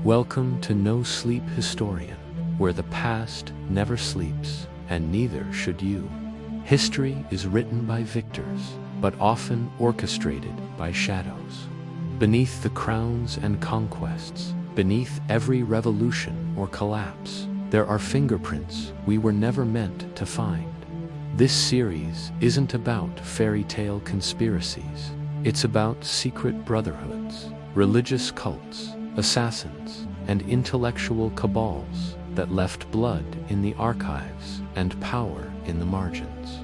Welcome to No Sleep Historian, where the past never sleeps, and neither should you. History is written by victors, but often orchestrated by shadows. Beneath the crowns and conquests, beneath every revolution or collapse, there are fingerprints we were never meant to find. This series isn't about fairy tale conspiracies. It's about secret brotherhoods, religious cults, assassins, and intellectual cabals that left blood in the archives and power in the margins.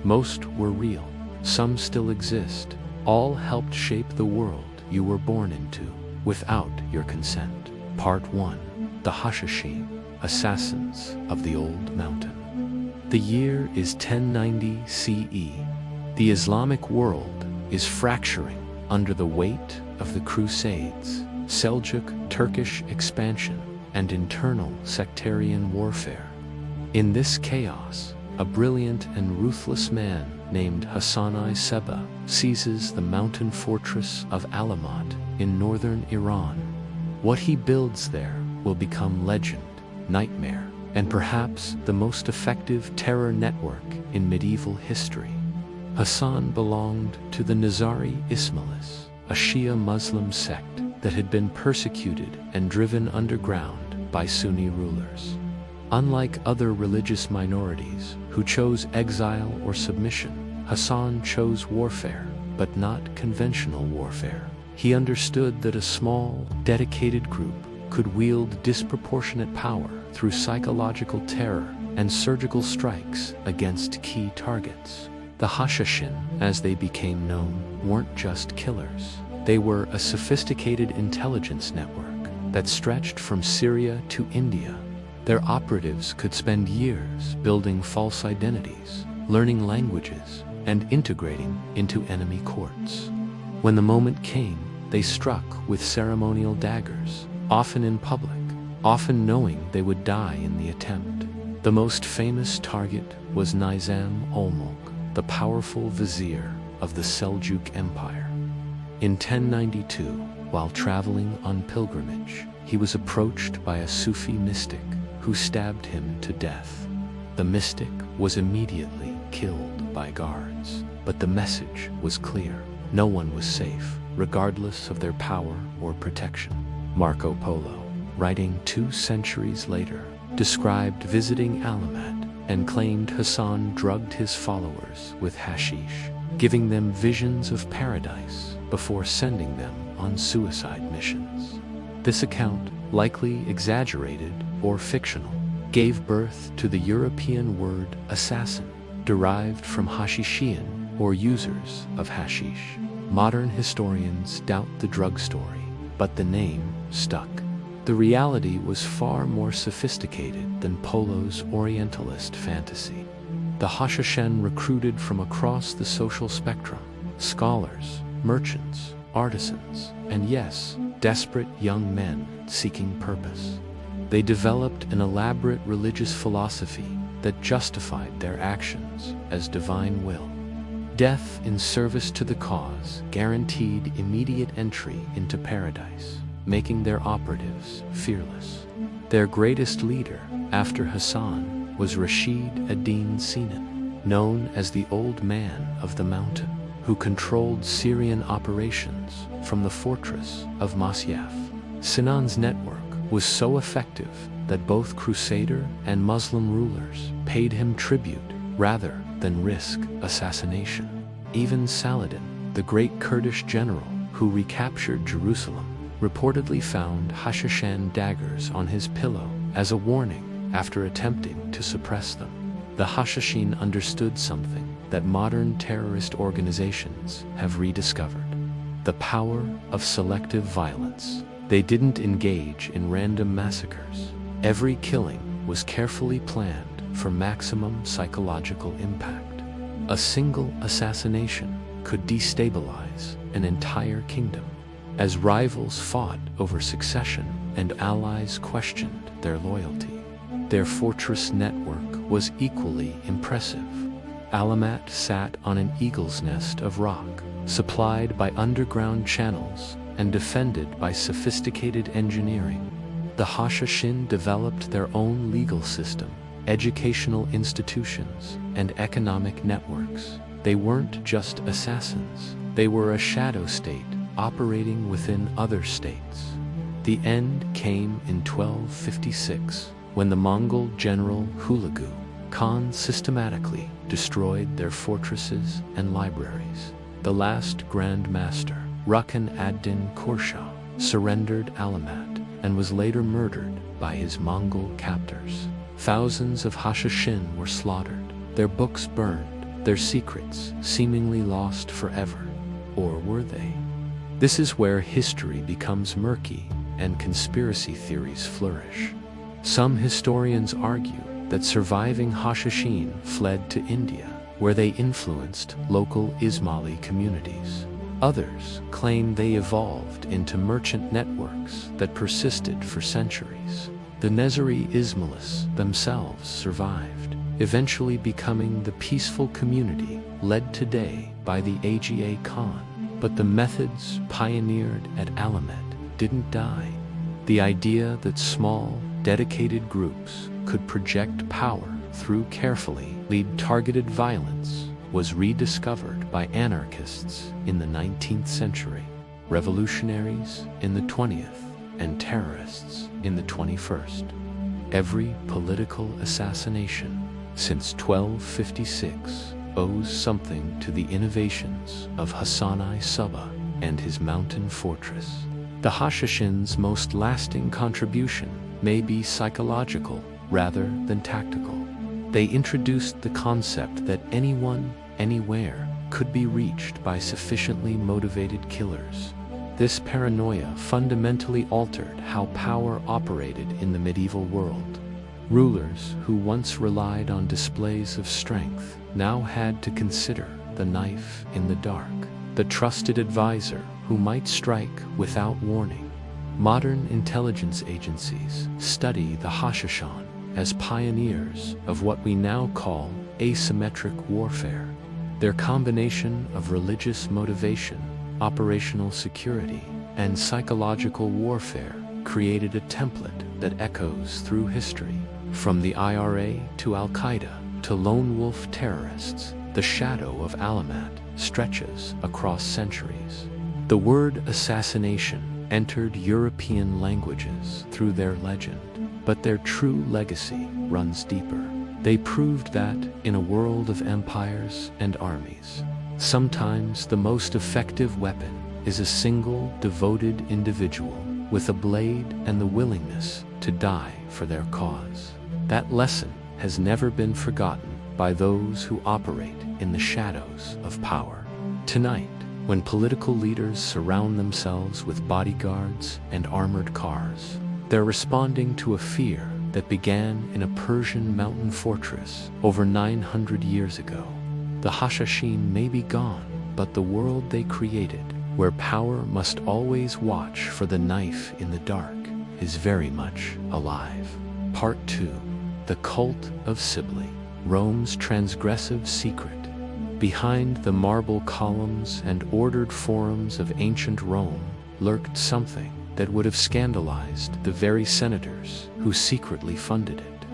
Most were real, some still exist. All helped shape the world you were born into without your consent. Part 1. The Hashashin, Assassins of the Old Mountain. The year is 1090 CE. The Islamic world is fracturing under the weight of the Crusades, Seljuk Turkish expansion, and internal sectarian warfare. In this chaos, a brilliant and ruthless man named Hassan-i Seba seizes the mountain fortress of Alamat in northern Iran. What he builds there will become legend, nightmare, and perhaps the most effective terror network in medieval history. Hassan belonged to the Nizari Ismailis, a Shia Muslim sect that had been persecuted and driven underground by Sunni rulers. Unlike other religious minorities who chose exile or submission, Hassan chose warfare, but not conventional warfare. He understood that a small, dedicated group could wield disproportionate power through psychological terror and surgical strikes against key targets. The Hashashin, as they became known, weren't just killers. They were a sophisticated intelligence network that stretched from Syria to India. Their operatives could spend years building false identities, learning languages, and integrating into enemy courts. When the moment came, they struck with ceremonial daggers, often in public, often knowing they would die in the attempt. The most famous target was Nizam ul-Mulk, the powerful vizier of the Seljuk Empire. In 1092, while traveling on pilgrimage, he was approached by a Sufi mystic who stabbed him to death. The mystic was immediately killed by guards, but the message was clear. No one was safe, regardless of their power or protection. Marco Polo, writing 2 centuries later, described visiting Alamat and claimed Hassan drugged his followers with hashish, giving them visions of paradise before sending them on suicide missions. This account, likely exaggerated or fictional, gave birth to the European word assassin, derived from hashishian, or users of hashish. Modern historians doubt the drug story, but the name stuck. The reality was far more sophisticated than Polo's Orientalist fantasy. The Hashashin recruited from across the social spectrum: scholars, merchants, artisans, and yes, desperate young men seeking purpose. They developed an elaborate religious philosophy that justified their actions as divine will. Death in service to the cause guaranteed immediate entry into paradise, making their operatives fearless. Their greatest leader, after Hassan, was Rashid ad-Din Sinan, known as the Old Man of the Mountain, who controlled Syrian operations from the fortress of Masyaf. Sinan's network was so effective that both Crusader and Muslim rulers paid him tribute rather than risk assassination. Even Saladin, the great Kurdish general who recaptured Jerusalem, reportedly found Hashashin daggers on his pillow as a warning after attempting to suppress them. The Hashashin understood something that modern terrorist organizations have rediscovered: the power of selective violence. They didn't engage in random massacres. Every killing was carefully planned for maximum psychological impact. A single assassination could destabilize an entire kingdom. As rivals fought over succession and allies questioned their loyalty, their fortress network was equally impressive. Alamat sat on an eagle's nest of rock, supplied by underground channels and defended by sophisticated engineering. The Hashashin developed their own legal system, educational institutions, and economic networks. They weren't just assassins. They were a shadow state operating within other states. The end came in 1256, when the Mongol general Hulagu Khan systematically destroyed their fortresses and libraries. The last Grand Master, Rukan ad-Din Khorshah, surrendered Alamat and was later murdered by his Mongol captors. Thousands of Hashashin were slaughtered, their books burned, their secrets seemingly lost forever. Or were they? This is where history becomes murky and conspiracy theories flourish. Some historians argue that surviving Hashashin fled to India, where they influenced local Ismaili communities. Others claim they evolved into merchant networks that persisted for centuries. The Nizari Ismailis themselves survived, eventually becoming the peaceful community led today by the Aga Khan. But the methods pioneered at Alamet didn't die. The idea that small, dedicated groups could project power through carefully targeted violence was rediscovered by anarchists in the 19th century, revolutionaries in the 20th, and terrorists in the 21st. Every political assassination since 1256 owes something to the innovations of Hassan-I Sabbah and his mountain fortress. The Hashashin's most lasting contribution may be psychological rather than tactical. They introduced the concept that anyone, anywhere, could be reached by sufficiently motivated killers. This paranoia fundamentally altered how power operated in the medieval world. Rulers who once relied on displays of strength now had to consider the knife in the dark, the trusted advisor who might strike without warning. Modern intelligence agencies study the Hashashin as pioneers of what we now call asymmetric warfare. Their combination of religious motivation, operational security, and psychological warfare created a template that echoes through history. From the IRA to Al-Qaeda to lone wolf terrorists, the shadow of Alamat stretches across centuries. The word assassination entered European languages through their legend, but their true legacy runs deeper. They proved that, in a world of empires and armies, sometimes the most effective weapon is a single, devoted individual with a blade and the willingness to die for their cause. That lesson has never been forgotten by those who operate in the shadows of power. Tonight, when political leaders surround themselves with bodyguards and armored cars, they're responding to a fear that began in a Persian mountain fortress over 900 years ago. The Hashashin may be gone, but the world they created, where power must always watch for the knife in the dark, is very much alive. Part 2. The Cult of Sibylle, Rome's transgressive secret. Behind the marble columns and ordered forums of ancient Rome lurked something that would have scandalized the very senators who secretly funded it.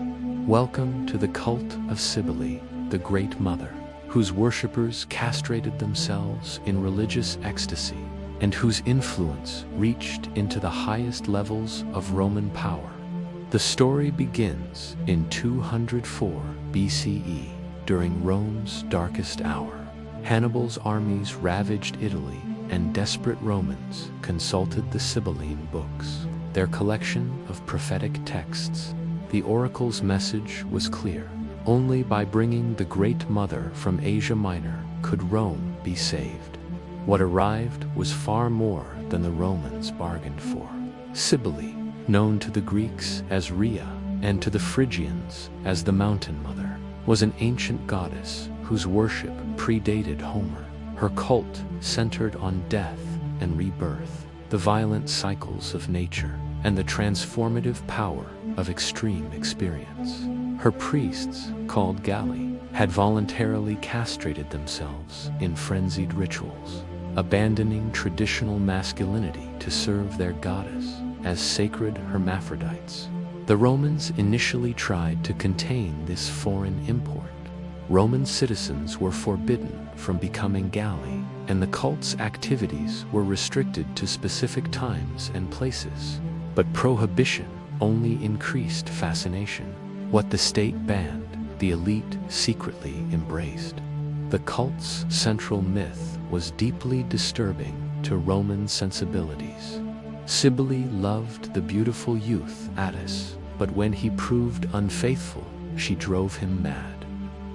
Welcome to the cult of Sibylle, the Great Mother, whose worshippers castrated themselves in religious ecstasy and whose influence reached into the highest levels of Roman power. The story begins in 204 BCE, during Rome's darkest hour. Hannibal's armies ravaged Italy, and desperate Romans consulted the Sibylline books, their collection of prophetic texts. The oracle's message was clear. Only by bringing the Great Mother from Asia Minor could Rome be saved. What arrived was far more than the Romans bargained for. Cybele, known to the Greeks as Rhea and to the Phrygians as the Mountain Mother, was an ancient goddess whose worship predated Homer. Her cult centered on death and rebirth, the violent cycles of nature, and the transformative power of extreme experience. Her priests, called Galli, had voluntarily castrated themselves in frenzied rituals, abandoning traditional masculinity to serve their goddess. as sacred hermaphrodites. The Romans initially tried to contain this foreign import. Roman citizens were forbidden from becoming Galli, and the cult's activities were restricted to specific times and places. But prohibition only increased fascination. What the state banned, the elite secretly embraced. The cult's central myth was deeply disturbing to Roman sensibilities. Cybele loved the beautiful youth Attis, but when he proved unfaithful, she drove him mad.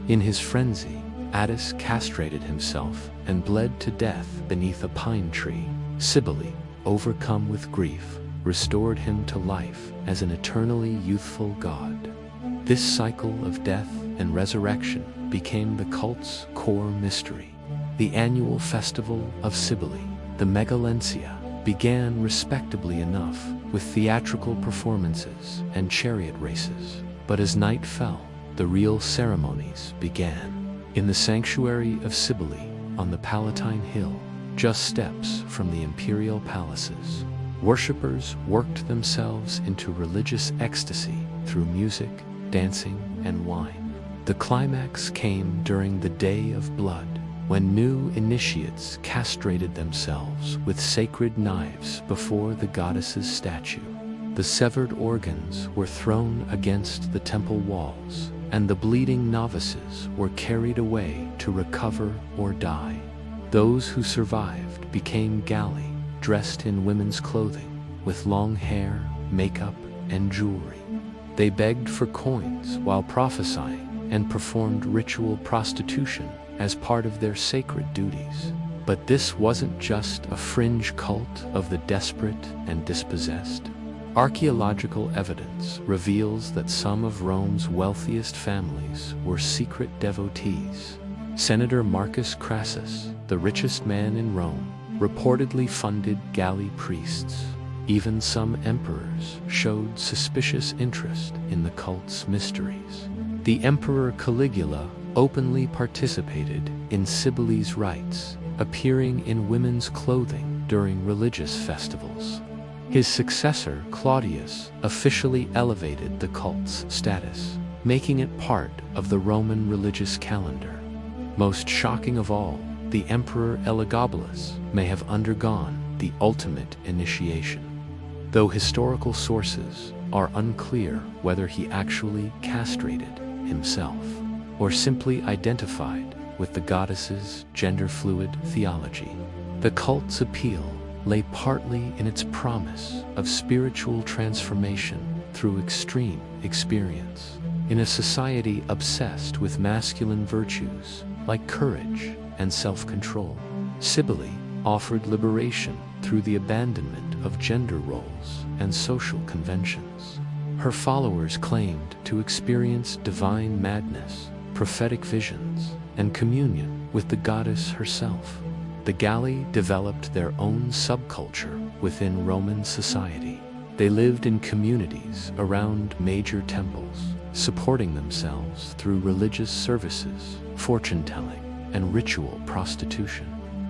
In his frenzy, Attis castrated himself and bled to death beneath a pine tree. Cybele, overcome with grief, restored him to life as an eternally youthful god. This cycle of death and resurrection became the cult's core mystery. The annual festival of Cybele, the Megalensia, began respectably enough with theatrical performances and chariot races. But as night fell, the real ceremonies began. In the sanctuary of Cybele on the Palatine Hill, just steps from the imperial palaces, worshippers worked themselves into religious ecstasy through music, dancing, and wine. The climax came during the Day of Blood, when new initiates castrated themselves with sacred knives before the goddess's statue. The severed organs were thrown against the temple walls, and the bleeding novices were carried away to recover or die. Those who survived became Galli, dressed in women's clothing, with long hair, makeup, and jewelry. They begged for coins while prophesying and performed ritual prostitution as part of their sacred duties. But this wasn't just a fringe cult of the desperate and dispossessed. Archaeological evidence reveals that some of Rome's wealthiest families were secret devotees. Senator Marcus Crassus, the richest man in Rome, reportedly funded Galli priests. Even some emperors showed suspicious interest in the cult's mysteries. The Emperor Caligula openly participated in Cybele's rites, appearing in women's clothing during religious festivals. His successor, Claudius, officially elevated the cult's status, making it part of the Roman religious calendar. Most shocking of all, the Emperor Elagabalus may have undergone the ultimate initiation. Though historical sources are unclear whether he actually castrated himself or simply identified with the goddess's gender-fluid theology, the cult's appeal lay partly in its promise of spiritual transformation through extreme experience. In a society obsessed with masculine virtues like courage and self-control, Cybele offered liberation through the abandonment of gender roles and social conventions. Her followers claimed to experience divine madness, prophetic visions, and communion with the goddess herself. The Galli developed their own subculture within Roman society. They lived in communities around major temples, supporting themselves through religious services, fortune-telling, and ritual prostitution.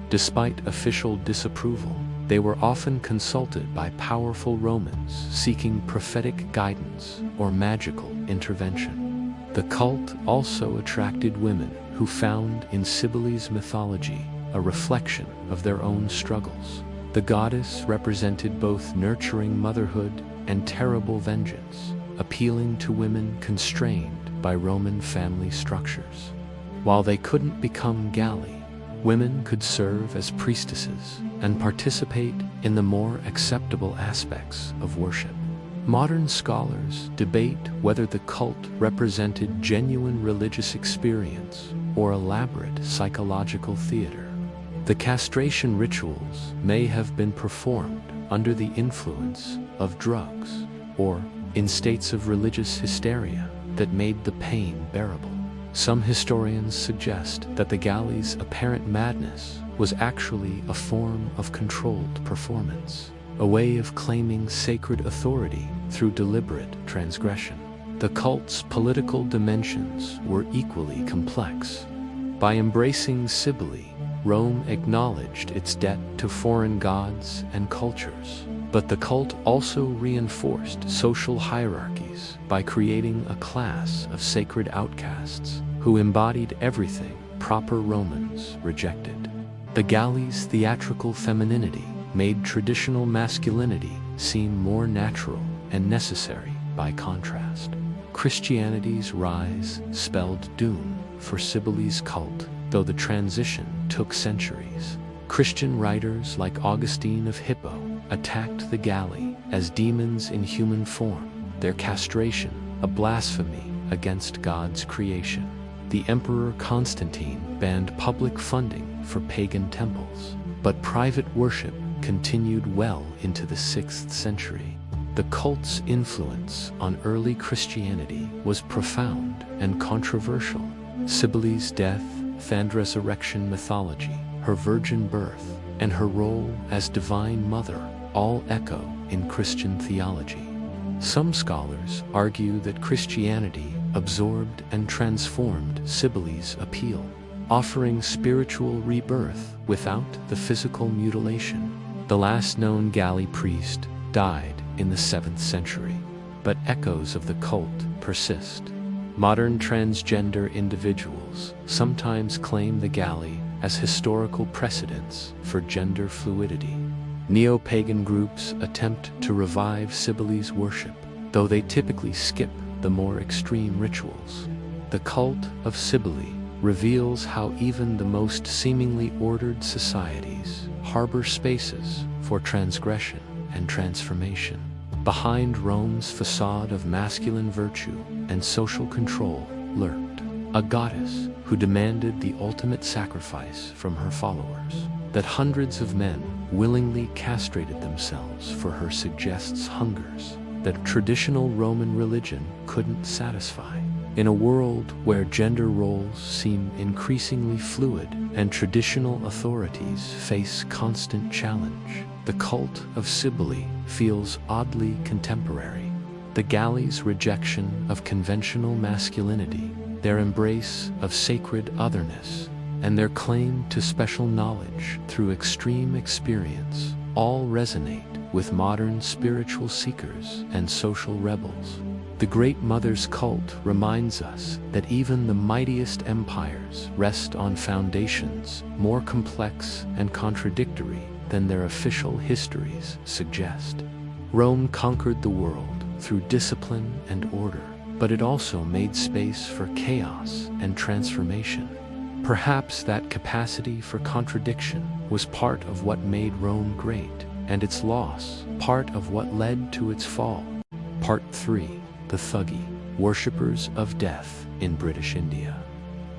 Despite official disapproval, they were often consulted by powerful Romans seeking prophetic guidance or magical intervention. The cult also attracted women who found in Cybele's mythology a reflection of their own struggles. The goddess represented both nurturing motherhood and terrible vengeance, appealing to women constrained by Roman family structures. While they couldn't become Galli, women could serve as priestesses and participate in the more acceptable aspects of worship. Modern scholars debate whether the cult represented genuine religious experience or elaborate psychological theater. The castration rituals may have been performed under the influence of drugs or in states of religious hysteria that made the pain bearable. Some historians suggest that the Galli's apparent madness was actually a form of controlled performance, a way of claiming sacred authority through deliberate transgression. The cult's political dimensions were equally complex. By embracing Cybele, Rome acknowledged its debt to foreign gods and cultures. But the cult also reinforced social hierarchies by creating a class of sacred outcasts who embodied everything proper Romans rejected. The Galli's theatrical femininity made traditional masculinity seem more natural and necessary by contrast. Christianity's rise spelled doom for Cybele's cult, though the transition took centuries. Christian writers like Augustine of Hippo attacked the Galli as demons in human form, their castration a blasphemy against God's creation. The Emperor Constantine banned public funding for pagan temples, but private worship continued well into the 6th century. The cult's influence on early Christianity was profound and controversial. Cybele's death, Resurrection mythology, her virgin birth, and her role as divine mother all echo in Christian theology. Some scholars argue that Christianity absorbed and transformed Cybele's appeal, offering spiritual rebirth without the physical mutilation. The last known Galli priest died in the 7th century, but echoes of the cult persist. Modern transgender individuals sometimes claim the Galli as historical precedents for gender fluidity. Neo-pagan groups attempt to revive Cybele's worship, though they typically skip the more extreme rituals. The cult of Cybele reveals how even the most seemingly ordered societies harbor spaces for transgression and transformation. Behind Rome's facade of masculine virtue and social control lurked a goddess who demanded the ultimate sacrifice from her followers. That hundreds of men willingly castrated themselves for her suggests hungers that traditional Roman religion couldn't satisfy. In a world where gender roles seem increasingly fluid and traditional authorities face constant challenge, the cult of Cybele feels oddly contemporary. The Galli's rejection of conventional masculinity, their embrace of sacred otherness, and their claim to special knowledge through extreme experience all resonate with modern spiritual seekers and social rebels. The Great Mother's cult reminds us that even the mightiest empires rest on foundations more complex and contradictory than their official histories suggest. Rome conquered the world through discipline and order, but it also made space for chaos and transformation. Perhaps that capacity for contradiction was part of what made Rome great, and its loss part of what led to its fall. Part 3. The Thuggee, worshippers of death in British India.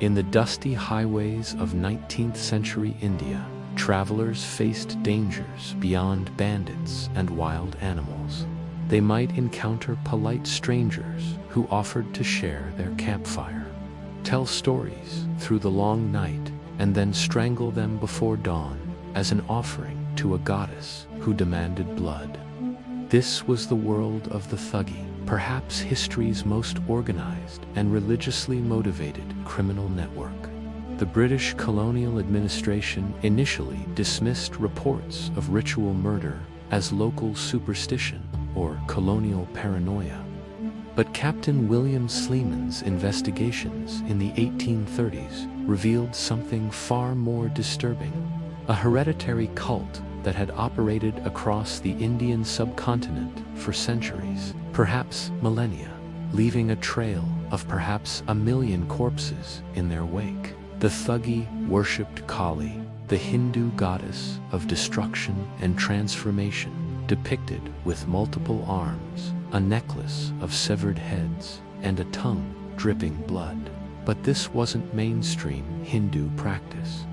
In the dusty highways of 19th century India, travelers faced dangers beyond bandits and wild animals. They might encounter polite strangers who offered to share their campfire, tell stories through the long night, and then strangle them before dawn as an offering to a goddess who demanded blood. This was the world of the Thuggee, perhaps history's most organized and religiously motivated criminal network. The British colonial administration initially dismissed reports of ritual murder as local superstition or colonial paranoia. But Captain William Sleeman's investigations in the 1830s revealed something far more disturbing: a hereditary cult that had operated across the Indian subcontinent for centuries, perhaps millennia, leaving a trail of perhaps 1 million corpses in their wake. The Thuggee worshipped Kali, the Hindu goddess of destruction and transformation, depicted with multiple arms, a necklace of severed heads, and a tongue dripping blood. But this wasn't mainstream Hindu practice.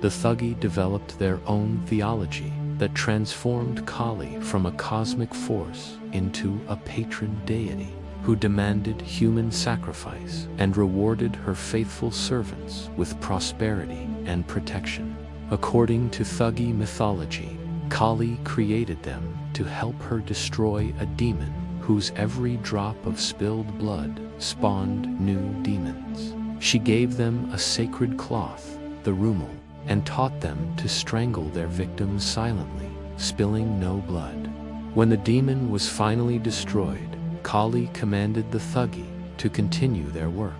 The Thuggee developed their own theology that transformed Kali from a cosmic force into a patron deity who demanded human sacrifice and rewarded her faithful servants with prosperity and protection. According to Thuggee mythology, Kali created them to help her destroy a demon whose every drop of spilled blood spawned new demons. She gave them a sacred cloth, the rumal, and taught them to strangle their victims silently, spilling no blood. When the demon was finally destroyed, Kali commanded the Thuggee to continue their work,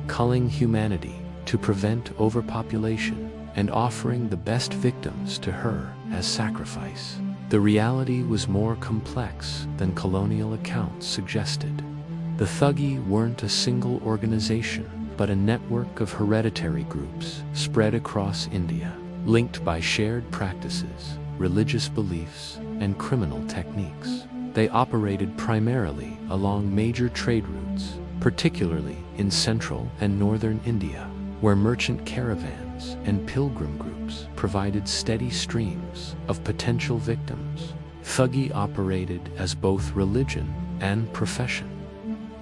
culling humanity to prevent overpopulation and offering the best victims to her as sacrifice. The reality was more complex than colonial accounts suggested. The Thuggee weren't a single organization, but a network of hereditary groups spread across India, linked by shared practices, religious beliefs, and criminal techniques. They operated primarily along major trade routes, particularly in central and northern India, where merchant caravans and pilgrim groups provided steady streams of potential victims. Thuggee operated as both religion and profession.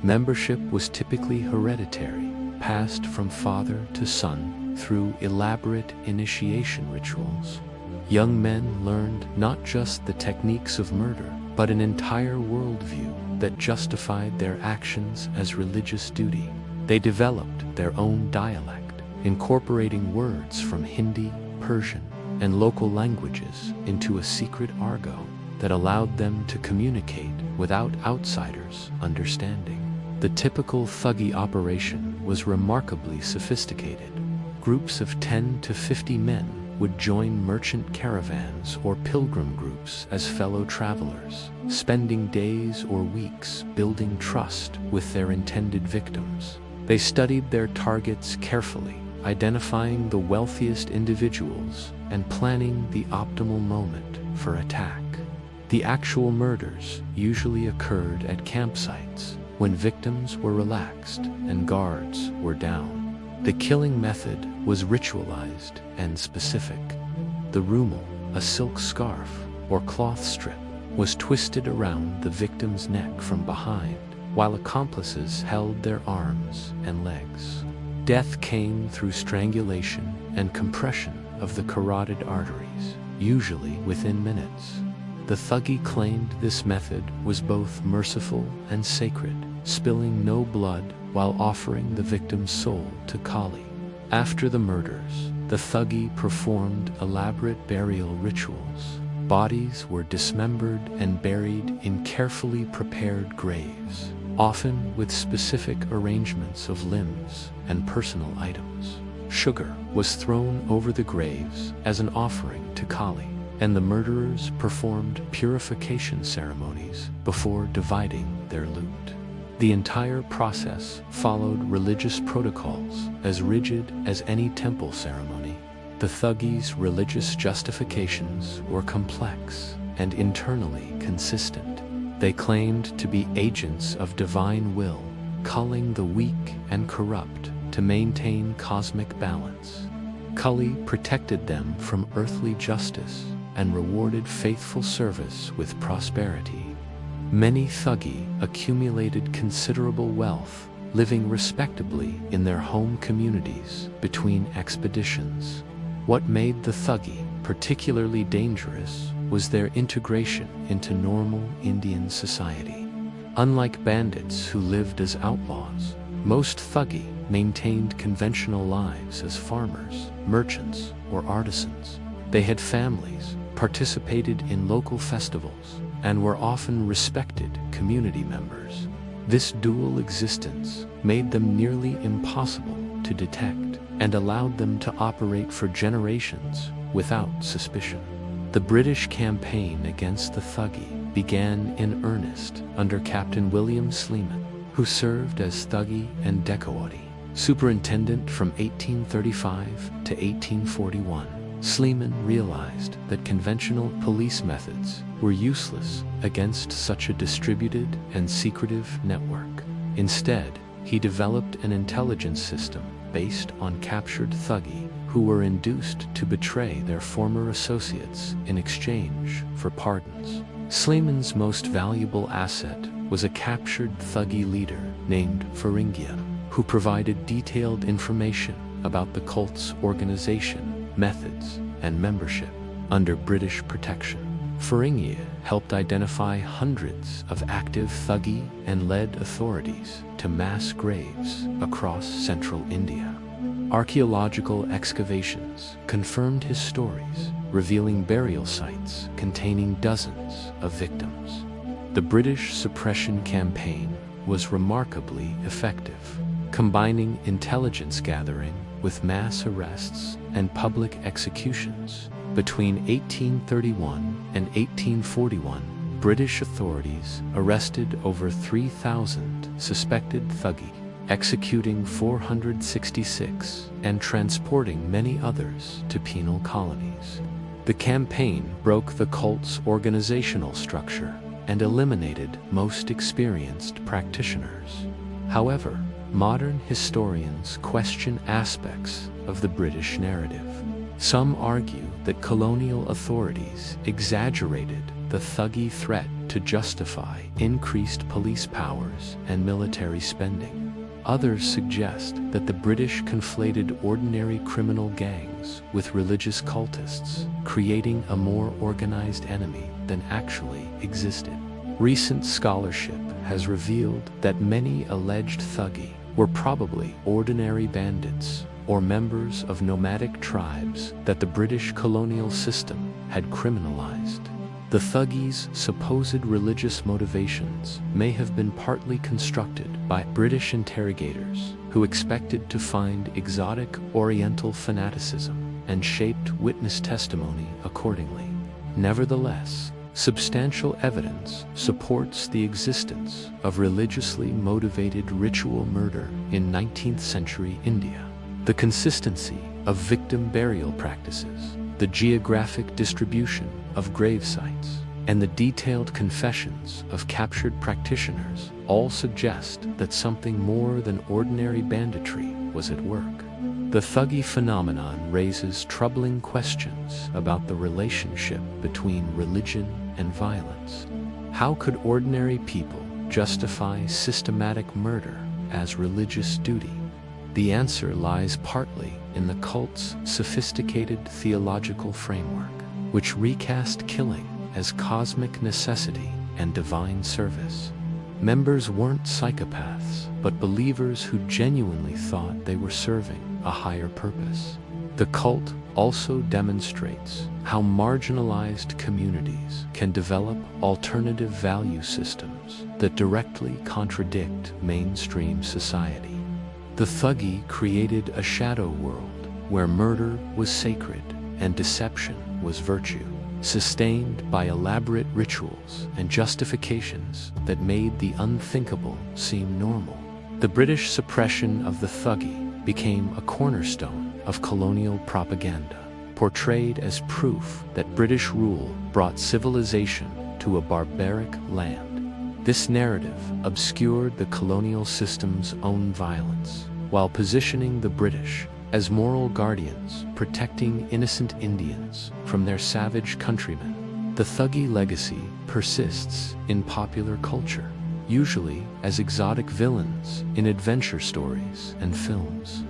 Membership was typically hereditary, passed from father to son through elaborate initiation rituals. Young men learned not just the techniques of murder, but an entire worldview that justified their actions as religious duty. They developed their own dialect, incorporating words from Hindi, Persian, and local languages into a secret argot that allowed them to communicate without outsiders understanding. The typical Thuggee operation was remarkably sophisticated. Groups of 10 to 50 men would join merchant caravans or pilgrim groups as fellow travelers, spending days or weeks building trust with their intended victims. They studied their targets carefully, identifying the wealthiest individuals and planning the optimal moment for attack. The actual murders usually occurred at campsites when victims were relaxed and guards were down. The killing method was ritualized and specific. The rumal, a silk scarf or cloth strip, was twisted around the victim's neck from behind, while accomplices held their arms and legs. Death came through strangulation and compression of the carotid arteries, usually within minutes. The Thuggee claimed this method was both merciful and sacred, spilling no blood while offering the victim's soul to Kali. After the murders, the Thuggee performed elaborate burial rituals. Bodies were dismembered and buried in carefully prepared graves, often with specific arrangements of limbs and personal items. Sugar was thrown over the graves as an offering to Kali, and the murderers performed purification ceremonies before dividing their loot. The entire process followed religious protocols as rigid as any temple ceremony. The Thuggee's religious justifications were complex and internally consistent. They claimed to be agents of divine will, culling the weak and corrupt to maintain cosmic balance. Kali protected them from earthly justice and rewarded faithful service with prosperity. Many Thuggee accumulated considerable wealth, living respectably in their home communities between expeditions. What made the Thuggee particularly dangerous was their integration into normal Indian society. Unlike bandits who lived as outlaws, most Thuggee maintained conventional lives as farmers, merchants, or artisans. They had families, participated in local festivals, and were often respected community members. This dual existence made them nearly impossible to detect and allowed them to operate for generations without suspicion. The British campaign against the Thuggee began in earnest under Captain William Sleeman, who served as Thuggee and Decowaty superintendent from 1835 to 1841. Sleeman realized that conventional police methods were useless against such a distributed and secretive network. Instead, he developed an intelligence system based on captured Thuggee who were induced to betray their former associates in exchange for pardons. Sleeman's most valuable asset was a captured Thuggee leader named Faringia, who provided detailed information about the cult's organization, methods, and membership under British protection. Faringia helped identify hundreds of active Thuggee and led authorities to mass graves across central India. Archaeological excavations confirmed his stories, revealing burial sites containing dozens of victims. The British suppression campaign was remarkably effective, combining intelligence gathering with mass arrests and public executions. Between 1831 and 1841, British authorities arrested over 3,000 suspected thugs, executing 466 and transporting many others to penal colonies. The campaign broke the cult's organizational structure and eliminated most experienced practitioners. However, modern historians question aspects of the British narrative. Some argue that colonial authorities exaggerated the Thuggee threat to justify increased police powers and military spending. Others suggest that the British conflated ordinary criminal gangs with religious cultists, creating a more organized enemy than actually existed. Recent scholarship has revealed that many alleged Thuggee were probably ordinary bandits or members of nomadic tribes that the British colonial system had criminalized. The Thuggees' supposed religious motivations may have been partly constructed by British interrogators who expected to find exotic Oriental fanaticism and shaped witness testimony accordingly. Nevertheless, substantial evidence supports the existence of religiously motivated ritual murder in 19th century India. The consistency of victim burial practices, the geographic distribution of grave sites, and the detailed confessions of captured practitioners all suggest that something more than ordinary banditry was at work. The Thuggee phenomenon raises troubling questions about the relationship between religion and violence. How could ordinary people justify systematic murder as religious duty? The answer lies partly in the cult's sophisticated theological framework, which recast killing as cosmic necessity and divine service. Members weren't psychopaths, but believers who genuinely thought they were serving a higher purpose. The cult also demonstrates how marginalized communities can develop alternative value systems that directly contradict mainstream society. The Thuggee created a shadow world where murder was sacred and deception was virtue, sustained by elaborate rituals and justifications that made the unthinkable seem normal. The British suppression of the Thuggee became a cornerstone of colonial propaganda, portrayed as proof that British rule brought civilization to a barbaric land. This narrative obscured the colonial system's own violence, while positioning the British as moral guardians protecting innocent Indians from their savage countrymen. The Thuggee legacy persists in popular culture, usually as exotic villains in adventure stories and films.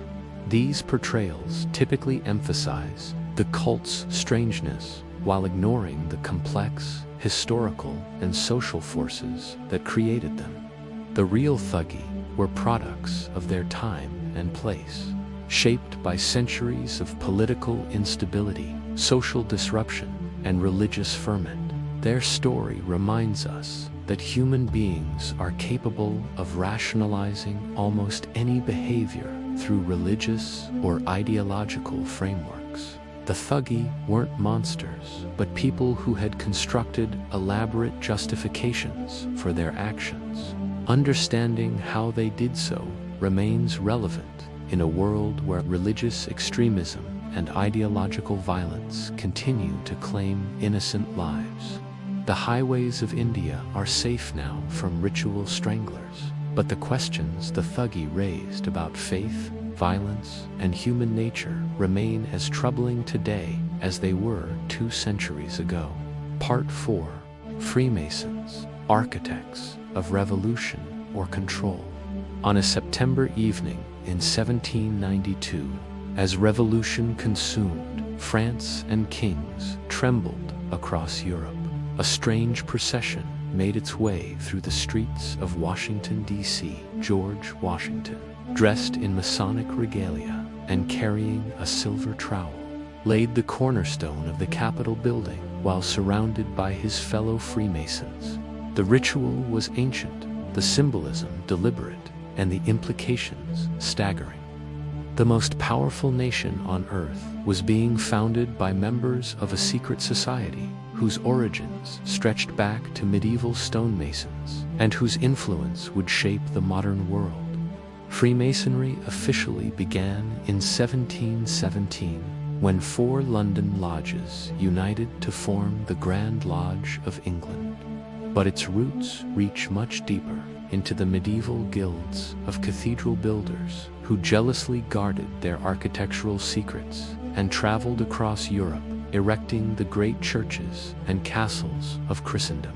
These portrayals typically emphasize the cult's strangeness while ignoring the complex historical and social forces that created them. The real Thuggee were products of their time and place, shaped by centuries of political instability, social disruption, and religious ferment. Their story reminds us that human beings are capable of rationalizing almost any behavior through religious or ideological frameworks. The Thuggee weren't monsters, but people who had constructed elaborate justifications for their actions. Understanding how they did so remains relevant in a world where religious extremism and ideological violence continue to claim innocent lives. The highways of India are safe now from ritual stranglers, but the questions the Thuggee raised about faith, violence, and human nature remain as troubling today as they were 2 centuries ago. Part 4. Freemasons, Architects of Revolution or Control. On a September evening in 1792, as revolution consumed France and kings trembled across Europe, a strange procession made its way through the streets of Washington, D.C. George Washington, dressed in Masonic regalia, and carrying a silver trowel, laid the cornerstone of the Capitol building while surrounded by his fellow Freemasons. The ritual was ancient, the symbolism deliberate, and the implications staggering. The most powerful nation on earth was being founded by members of a secret society whose origins stretched back to medieval stonemasons and whose influence would shape the modern world. Freemasonry officially began in 1717 when 4 London lodges united to form the Grand Lodge of England. But its roots reach much deeper into the medieval guilds of cathedral builders who jealously guarded their architectural secrets and traveled across Europe, erecting the great churches and castles of Christendom.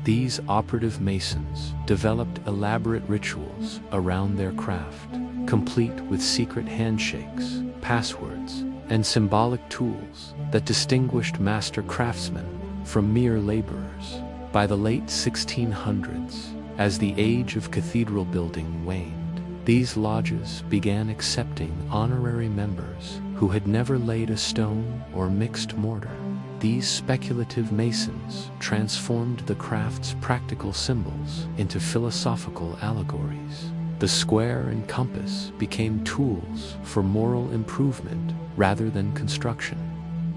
These operative masons developed elaborate rituals around their craft, complete with secret handshakes, passwords, and symbolic tools that distinguished master craftsmen from mere laborers. By the late 1600s, as the age of cathedral building waned, these lodges began accepting honorary members who had never laid a stone or mixed mortar. These speculative masons transformed the craft's practical symbols into philosophical allegories. The square and compass became tools for moral improvement rather than construction.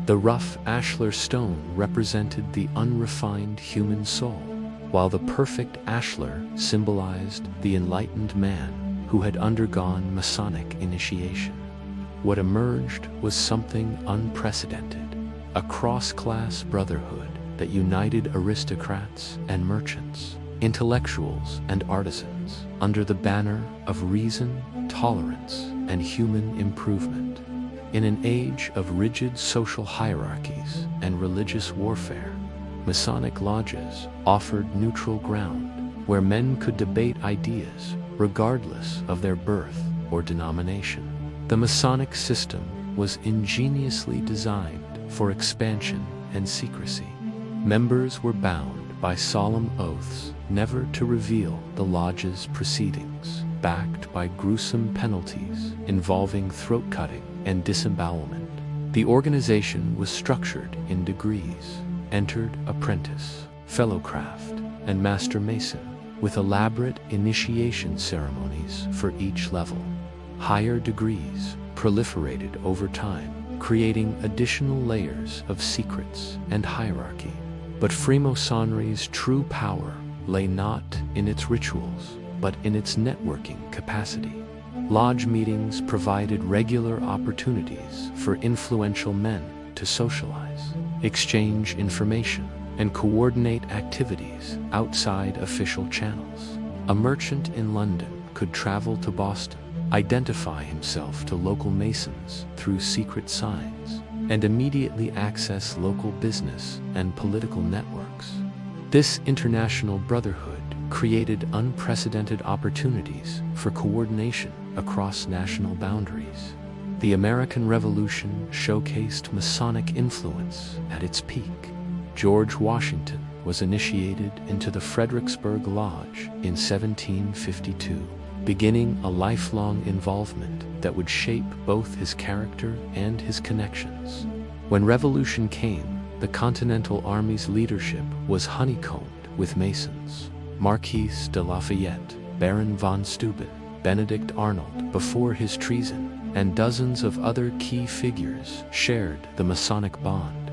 The rough ashlar stone represented the unrefined human soul, while the perfect ashlar symbolized the enlightened man who had undergone Masonic initiation. What emerged was something unprecedented, a cross-class brotherhood that united aristocrats and merchants, intellectuals and artisans, under the banner of reason, tolerance, and human improvement. In an age of rigid social hierarchies and religious warfare, Masonic lodges offered neutral ground where men could debate ideas regardless of their birth or denomination. The Masonic system was ingeniously designed for expansion and secrecy. Members were bound by solemn oaths never to reveal the lodge's proceedings, backed by gruesome penalties involving throat-cutting and disembowelment. The organization was structured in degrees: entered apprentice, fellowcraft, and master mason, with elaborate initiation ceremonies for each level. Higher degrees proliferated over time, creating additional layers of secrets and hierarchy. But Freemasonry's true power lay not in its rituals, but in its networking capacity. Lodge meetings provided regular opportunities for influential men to socialize, exchange information, and coordinate activities outside official channels. A merchant in London could travel to Boston, identify himself to local masons through secret signs, and immediately access local business and political networks. This international brotherhood created unprecedented opportunities for coordination across national boundaries. The American Revolution showcased Masonic influence at its peak. George Washington was initiated into the Fredericksburg Lodge in 1752, beginning a lifelong involvement that would shape both his character and his connections. When revolution came, the Continental Army's leadership was honeycombed with Masons. Marquis de Lafayette, Baron von Steuben, Benedict Arnold before his treason, and dozens of other key figures shared the Masonic bond.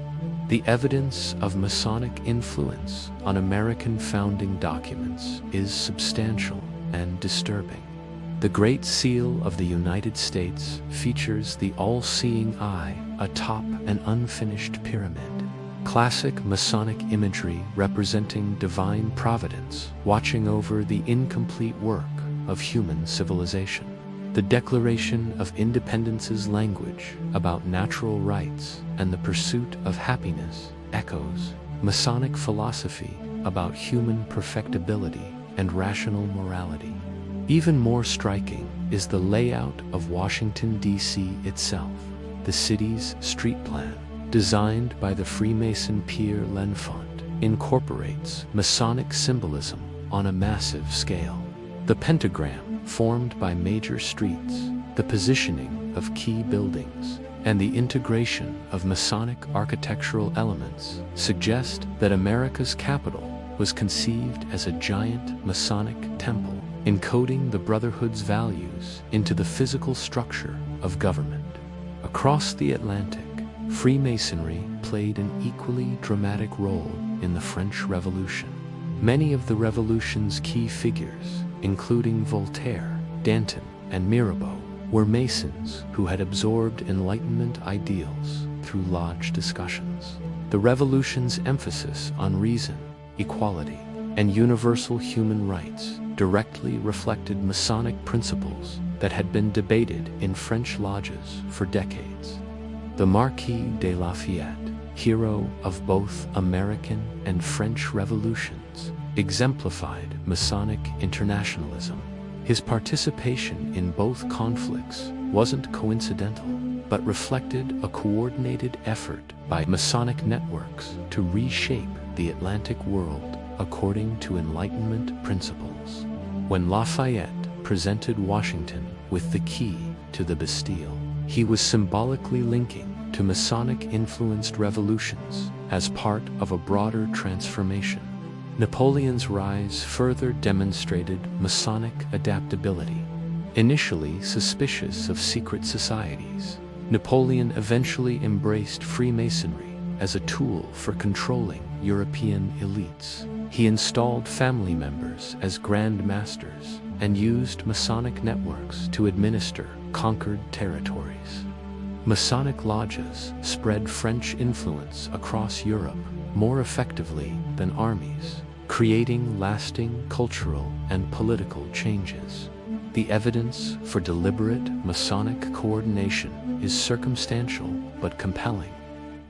The evidence of Masonic influence on American founding documents is substantial and disturbing. The Great Seal of the United States features the all-seeing eye atop an unfinished pyramid. Classic Masonic imagery representing divine providence watching over the incomplete work of human civilization. The Declaration of Independence's language about natural rights and the pursuit of happiness echoes Masonic philosophy about human perfectibility and rational morality. Even more striking is the layout of Washington, D.C. itself. The city's street plan, designed by the Freemason Pierre L'Enfant, incorporates Masonic symbolism on a massive scale. The pentagram, formed by major streets, the positioning of key buildings, and the integration of Masonic architectural elements suggest that America's capital was conceived as a giant Masonic temple, encoding the Brotherhood's values into the physical structure of government. Across the Atlantic, Freemasonry played an equally dramatic role in the French Revolution. Many of the revolution's key figures, including Voltaire, Danton, and Mirabeau, were Masons who had absorbed Enlightenment ideals through lodge discussions. The revolution's emphasis on reason, equality, and universal human rights directly reflected Masonic principles that had been debated in French lodges for decades. The Marquis de Lafayette, hero of both American and French revolutions, exemplified Masonic internationalism. His participation in both conflicts wasn't coincidental, but reflected a coordinated effort by Masonic networks to reshape the Atlantic world according to Enlightenment principles. When Lafayette presented Washington with the key to the Bastille, he was symbolically linking to Masonic-influenced revolutions as part of a broader transformation. Napoleon's rise further demonstrated Masonic adaptability. Initially suspicious of secret societies, Napoleon eventually embraced Freemasonry as a tool for controlling European elites. He installed family members as Grand Masters and used Masonic networks to administer conquered territories. Masonic lodges spread French influence across Europe more effectively than armies, creating lasting cultural and political changes. The evidence for deliberate Masonic coordination is circumstantial but compelling.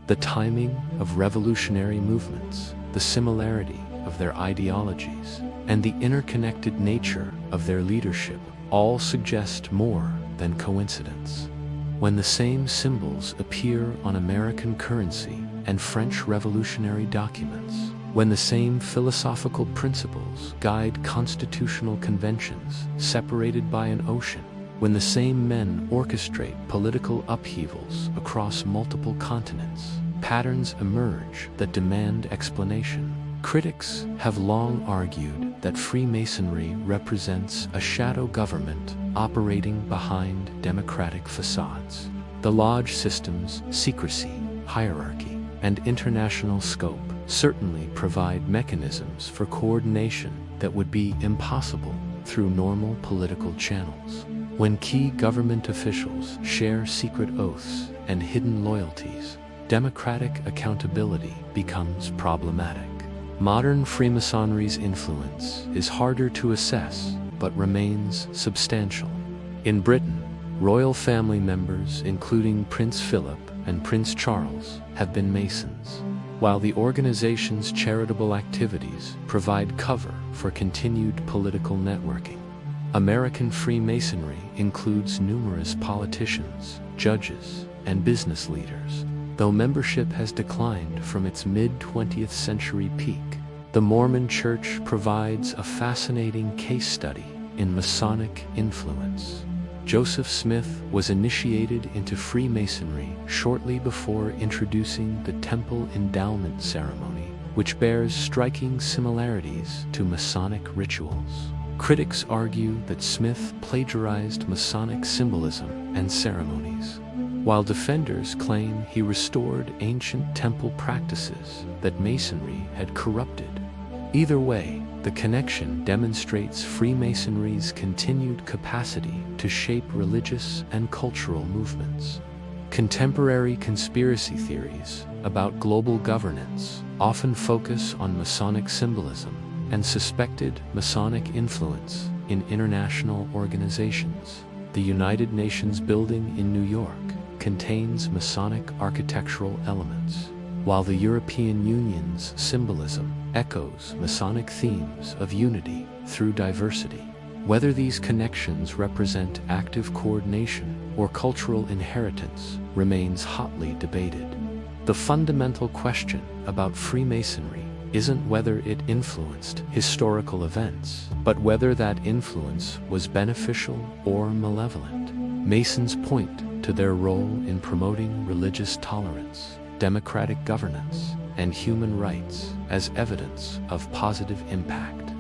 The timing of revolutionary movements, the similarity of their ideologies, and the interconnected nature of their leadership all suggest more than coincidence. When the same symbols appear on American currency and French revolutionary documents, when the same philosophical principles guide constitutional conventions separated by an ocean, when the same men orchestrate political upheavals across multiple continents, patterns emerge that demand explanation. Critics have long argued that Freemasonry represents a shadow government operating behind democratic facades. The lodge system's secrecy, hierarchy, and international scope certainly provide mechanisms for coordination that would be impossible through normal political channels. When key government officials share secret oaths and hidden loyalties, democratic accountability becomes problematic. Modern Freemasonry's influence is harder to assess, but remains substantial. In Britain, royal family members, including Prince Philip and Prince Charles, have been Masons, while the organization's charitable activities provide cover for continued political networking. American Freemasonry includes numerous politicians, judges, and business leaders. Though membership has declined from its mid-20th century peak, the Mormon Church provides a fascinating case study in Masonic influence. Joseph Smith was initiated into Freemasonry shortly before introducing the Temple Endowment Ceremony, which bears striking similarities to Masonic rituals. Critics argue that Smith plagiarized Masonic symbolism and ceremonies, while defenders claim he restored ancient temple practices that Masonry had corrupted. Either way, the connection demonstrates Freemasonry's continued capacity to shape religious and cultural movements. Contemporary conspiracy theories about global governance often focus on Masonic symbolism and suspected Masonic influence in international organizations. The United Nations building in New York contains Masonic architectural elements, while the European Union's symbolism echoes Masonic themes of unity through diversity. Whether these connections represent active coordination or cultural inheritance remains hotly debated. The fundamental question about Freemasonry isn't whether it influenced historical events, but whether that influence was beneficial or malevolent. Masons point to their role in promoting religious tolerance, democratic governance, and human rights as evidence of positive impact.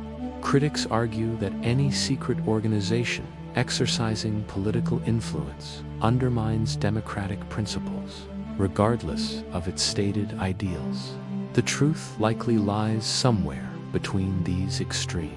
Critics argue that any secret organization exercising political influence undermines democratic principles, regardless of its stated ideals. The truth likely lies somewhere between these extremes.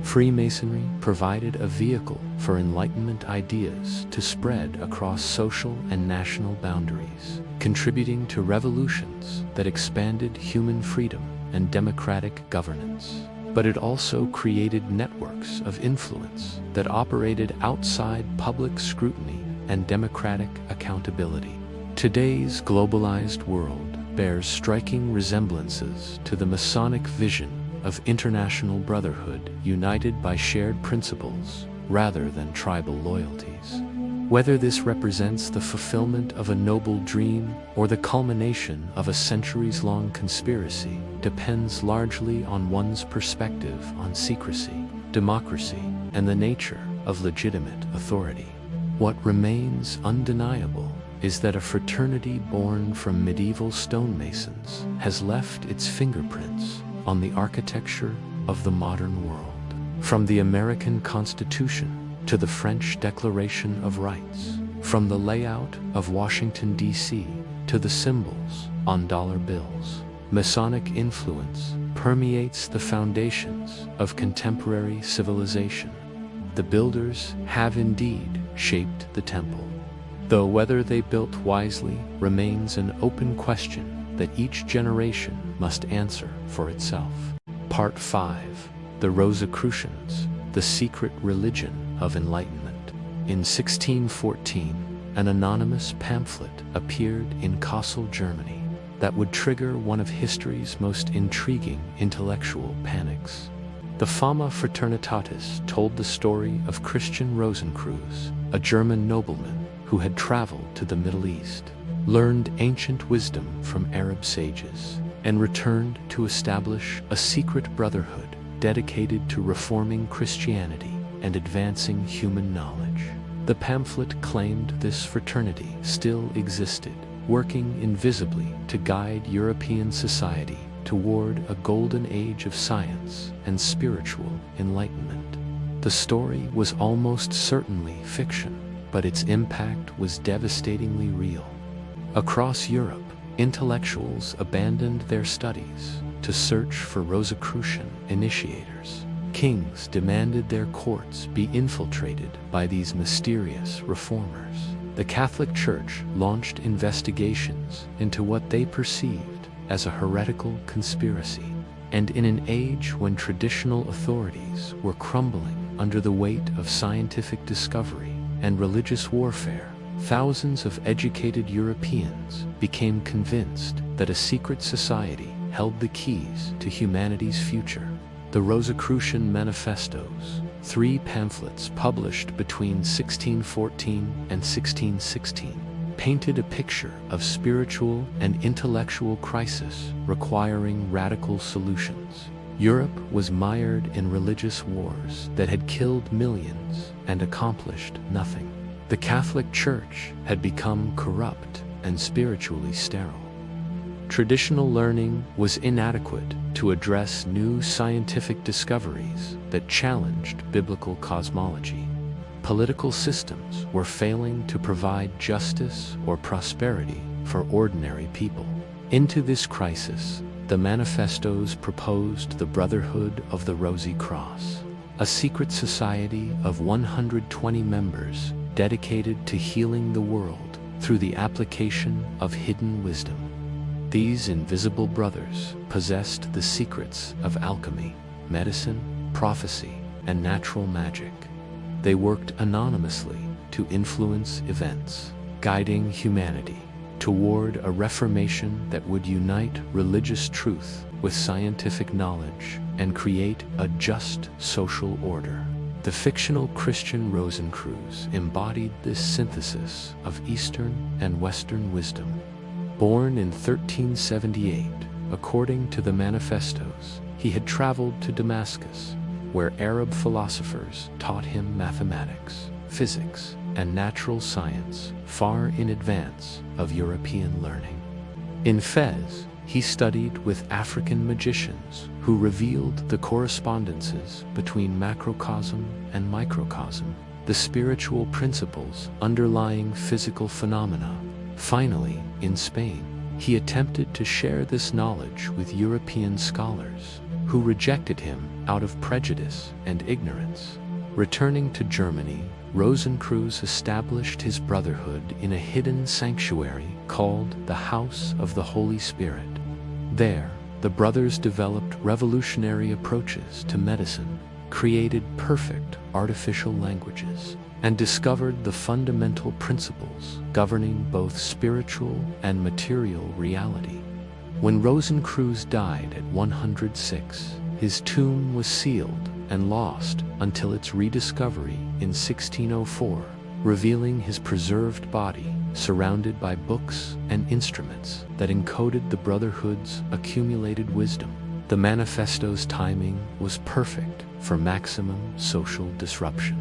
Freemasonry provided a vehicle for Enlightenment ideas to spread across social and national boundaries, contributing to revolutions that expanded human freedom and democratic governance. But it also created networks of influence that operated outside public scrutiny and democratic accountability. Today's globalized world bears striking resemblances to the Masonic vision of international brotherhood united by shared principles rather than tribal loyalties. Whether this represents the fulfillment of a noble dream or the culmination of a centuries-long conspiracy depends largely on one's perspective on secrecy, democracy, and the nature of legitimate authority. What remains undeniable is that a fraternity born from medieval stonemasons has left its fingerprints on the architecture of the modern world. From the American Constitution to the French Declaration of Rights, from the layout of Washington, D.C. to the symbols on dollar bills, Masonic influence permeates the foundations of contemporary civilization. The builders have indeed shaped the temple, though whether they built wisely remains an open question that each generation must answer for itself. Part 5. The Rosicrucians, the secret religion of enlightenment. In 1614, an anonymous pamphlet appeared in Kassel, Germany, that would trigger one of history's most intriguing intellectual panics. The Fama Fraternitatis told the story of Christian Rosenkreuz, a German nobleman who had traveled to the Middle East, learned ancient wisdom from Arab sages, and returned to establish a secret brotherhood dedicated to reforming Christianity and advancing human knowledge. The pamphlet claimed this fraternity still existed, working invisibly to guide European society toward a golden age of science and spiritual enlightenment. The story was almost certainly fiction, but its impact was devastatingly real. Across Europe, intellectuals abandoned their studies to search for Rosicrucian initiators. Kings demanded their courts be infiltrated by these mysterious reformers. The Catholic Church launched investigations into what they perceived as a heretical conspiracy. And in an age when traditional authorities were crumbling under the weight of scientific discovery and religious warfare, thousands of educated Europeans became convinced that a secret society held the keys to humanity's future. The Rosicrucian Manifestos, 3 pamphlets published between 1614 and 1616, painted a picture of spiritual and intellectual crisis requiring radical solutions. Europe was mired in religious wars that had killed millions and accomplished nothing. The Catholic Church had become corrupt and spiritually sterile. Traditional learning was inadequate to address new scientific discoveries that challenged biblical cosmology. Political systems were failing to provide justice or prosperity for ordinary people. Into this crisis, the manifestos proposed the Brotherhood of the Rosy Cross, a secret society of 120 members dedicated to healing the world through the application of hidden wisdom. These invisible brothers possessed the secrets of alchemy, medicine, prophecy, and natural magic. They worked anonymously to influence events, guiding humanity toward a reformation that would unite religious truth with scientific knowledge and create a just social order. The fictional Christian Rosenkreuz embodied this synthesis of Eastern and Western wisdom. Born in 1378, according to the manifestos, he had traveled to Damascus, where Arab philosophers taught him mathematics, physics, and natural science far in advance of European learning. In Fez, he studied with African magicians who revealed the correspondences between macrocosm and microcosm, the spiritual principles underlying physical phenomena. Finally, in Spain, he attempted to share this knowledge with European scholars who rejected him out of prejudice and ignorance. Returning to Germany, Rosenkreuz established his brotherhood in a hidden sanctuary called the House of the Holy Spirit. There, the brothers developed revolutionary approaches to medicine, created perfect artificial languages, and discovered the fundamental principles governing both spiritual and material reality. When Rosenkreuz died at 106, his tomb was sealed and lost until its rediscovery in 1604, revealing his preserved body surrounded by books and instruments that encoded the Brotherhood's accumulated wisdom. The manifesto's timing was perfect for maximum social disruption.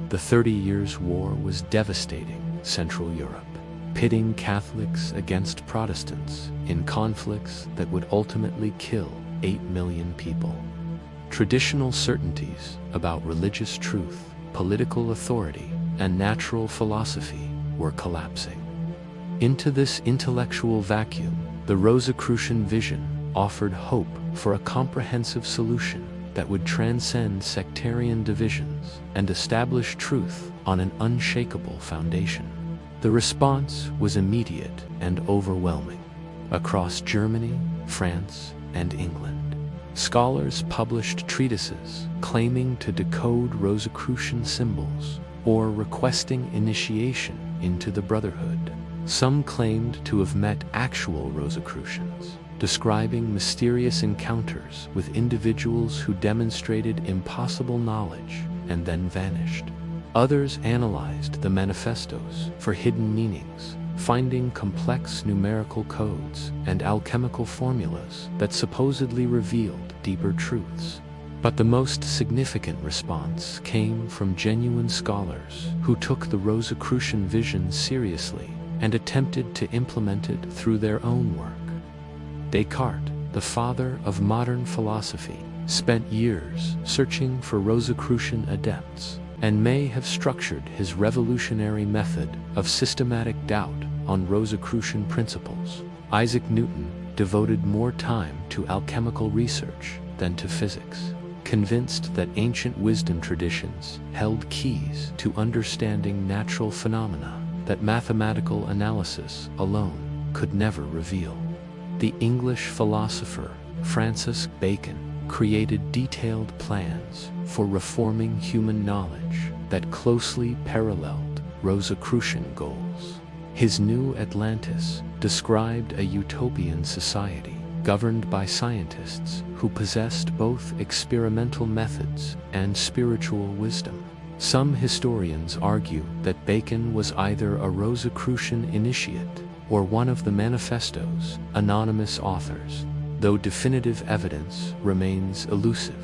The 30 Years' War was devastating Central Europe, pitting Catholics against Protestants in conflicts that would ultimately kill 8 million people. Traditional certainties about religious truth, political authority, and natural philosophy were collapsing. Into this intellectual vacuum, the Rosicrucian vision offered hope for a comprehensive solution that would transcend sectarian divisions and establish truth on an unshakable foundation. The response was immediate and overwhelming. Across Germany, France, and England, scholars published treatises claiming to decode Rosicrucian symbols or requesting initiation into the Brotherhood. Some claimed to have met actual Rosicrucians, describing mysterious encounters with individuals who demonstrated impossible knowledge and then vanished. Others analyzed the manifestos for hidden meanings, finding complex numerical codes and alchemical formulas that supposedly revealed deeper truths. But the most significant response came from genuine scholars who took the Rosicrucian vision seriously and attempted to implement it through their own work. Descartes, the father of modern philosophy, spent years searching for Rosicrucian adepts and may have structured his revolutionary method of systematic doubt on Rosicrucian principles. Isaac Newton devoted more time to alchemical research than to physics, convinced that ancient wisdom traditions held keys to understanding natural phenomena that mathematical analysis alone could never reveal. The English philosopher Francis Bacon created detailed plans for reforming human knowledge that closely paralleled Rosicrucian goals. His New Atlantis described a utopian society governed by scientists who possessed both experimental methods and spiritual wisdom. Some historians argue that Bacon was either a Rosicrucian initiate or one of the manifesto's anonymous authors, though definitive evidence remains elusive.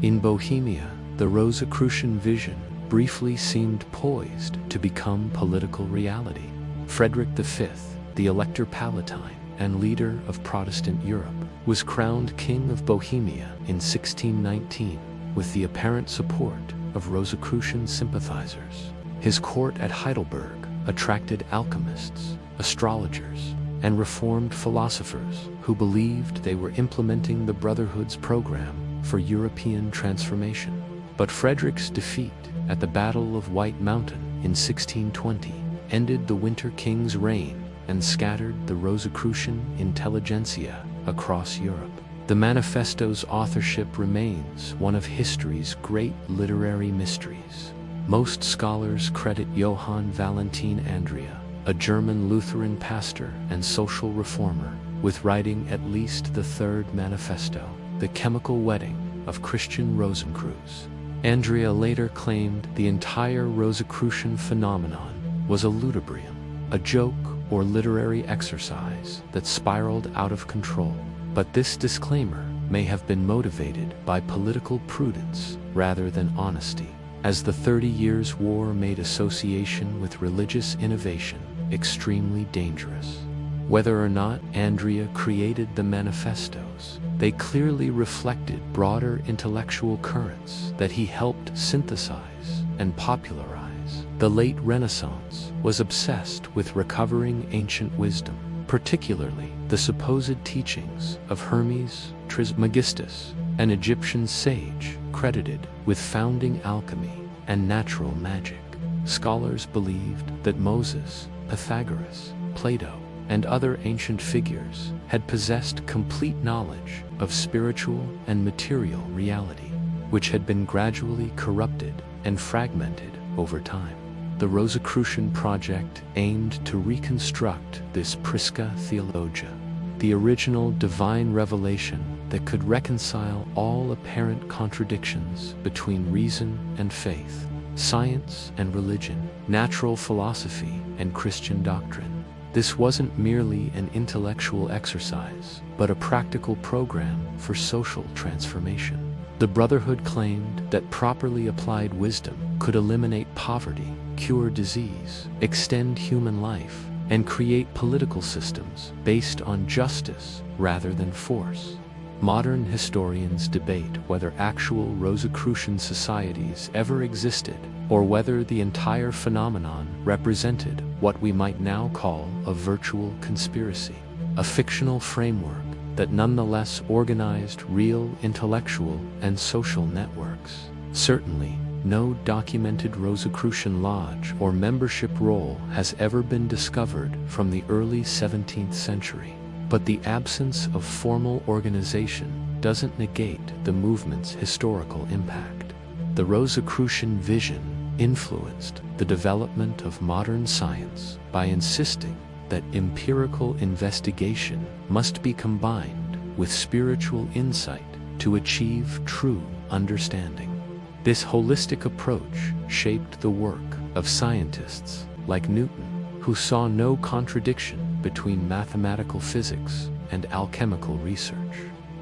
In Bohemia, the Rosicrucian vision briefly seemed poised to become political reality. Frederick V, the Elector Palatine and leader of Protestant Europe, was crowned King of Bohemia in 1619 with the apparent support of Rosicrucian sympathizers. His court at Heidelberg attracted alchemists, astrologers, and reformed philosophers who believed they were implementing the Brotherhood's program for European transformation. But Frederick's defeat at the Battle of White Mountain in 1620 ended the Winter King's reign and scattered the Rosicrucian intelligentsia across Europe. The manifesto's authorship remains one of history's great literary mysteries. Most scholars credit Johann Valentin Andrea, a German Lutheran pastor and social reformer, with writing at least the third manifesto, The Chemical Wedding of Christian Rosenkreuz. Andrea later claimed the entire Rosicrucian phenomenon was a ludibrium, a joke or literary exercise that spiraled out of control. But this disclaimer may have been motivated by political prudence rather than honesty. as the 30 Years' War made association with religious innovation extremely dangerous. Whether or not Andrea created the manifestos, they clearly reflected broader intellectual currents that he helped synthesize and popularize. The late Renaissance was obsessed with recovering ancient wisdom, particularly the supposed teachings of Hermes Trismegistus, an Egyptian sage credited with founding alchemy and natural magic. Scholars believed that Moses, Pythagoras, Plato, and other ancient figures had possessed complete knowledge of spiritual and material reality, which had been gradually corrupted and fragmented over time. The Rosicrucian project aimed to reconstruct this Prisca Theologia, the original divine revelation that could reconcile all apparent contradictions between reason and faith, science and religion, natural philosophy and Christian doctrine. This wasn't merely an intellectual exercise, but a practical program for social transformation. The Brotherhood claimed that properly applied wisdom could eliminate poverty, cure disease, extend human life, and create political systems based on justice rather than force. Modern historians debate whether actual Rosicrucian societies ever existed, or whether the entire phenomenon represented what we might now call a virtual conspiracy, a fictional framework that nonetheless organized real intellectual and social networks. Certainly, no documented Rosicrucian lodge or membership roll has ever been discovered from the early 17th century. But the absence of formal organization doesn't negate the movement's historical impact. The Rosicrucian vision influenced the development of modern science by insisting that empirical investigation must be combined with spiritual insight to achieve true understanding. This holistic approach shaped the work of scientists like Newton, who saw no contradiction between mathematical physics and alchemical research.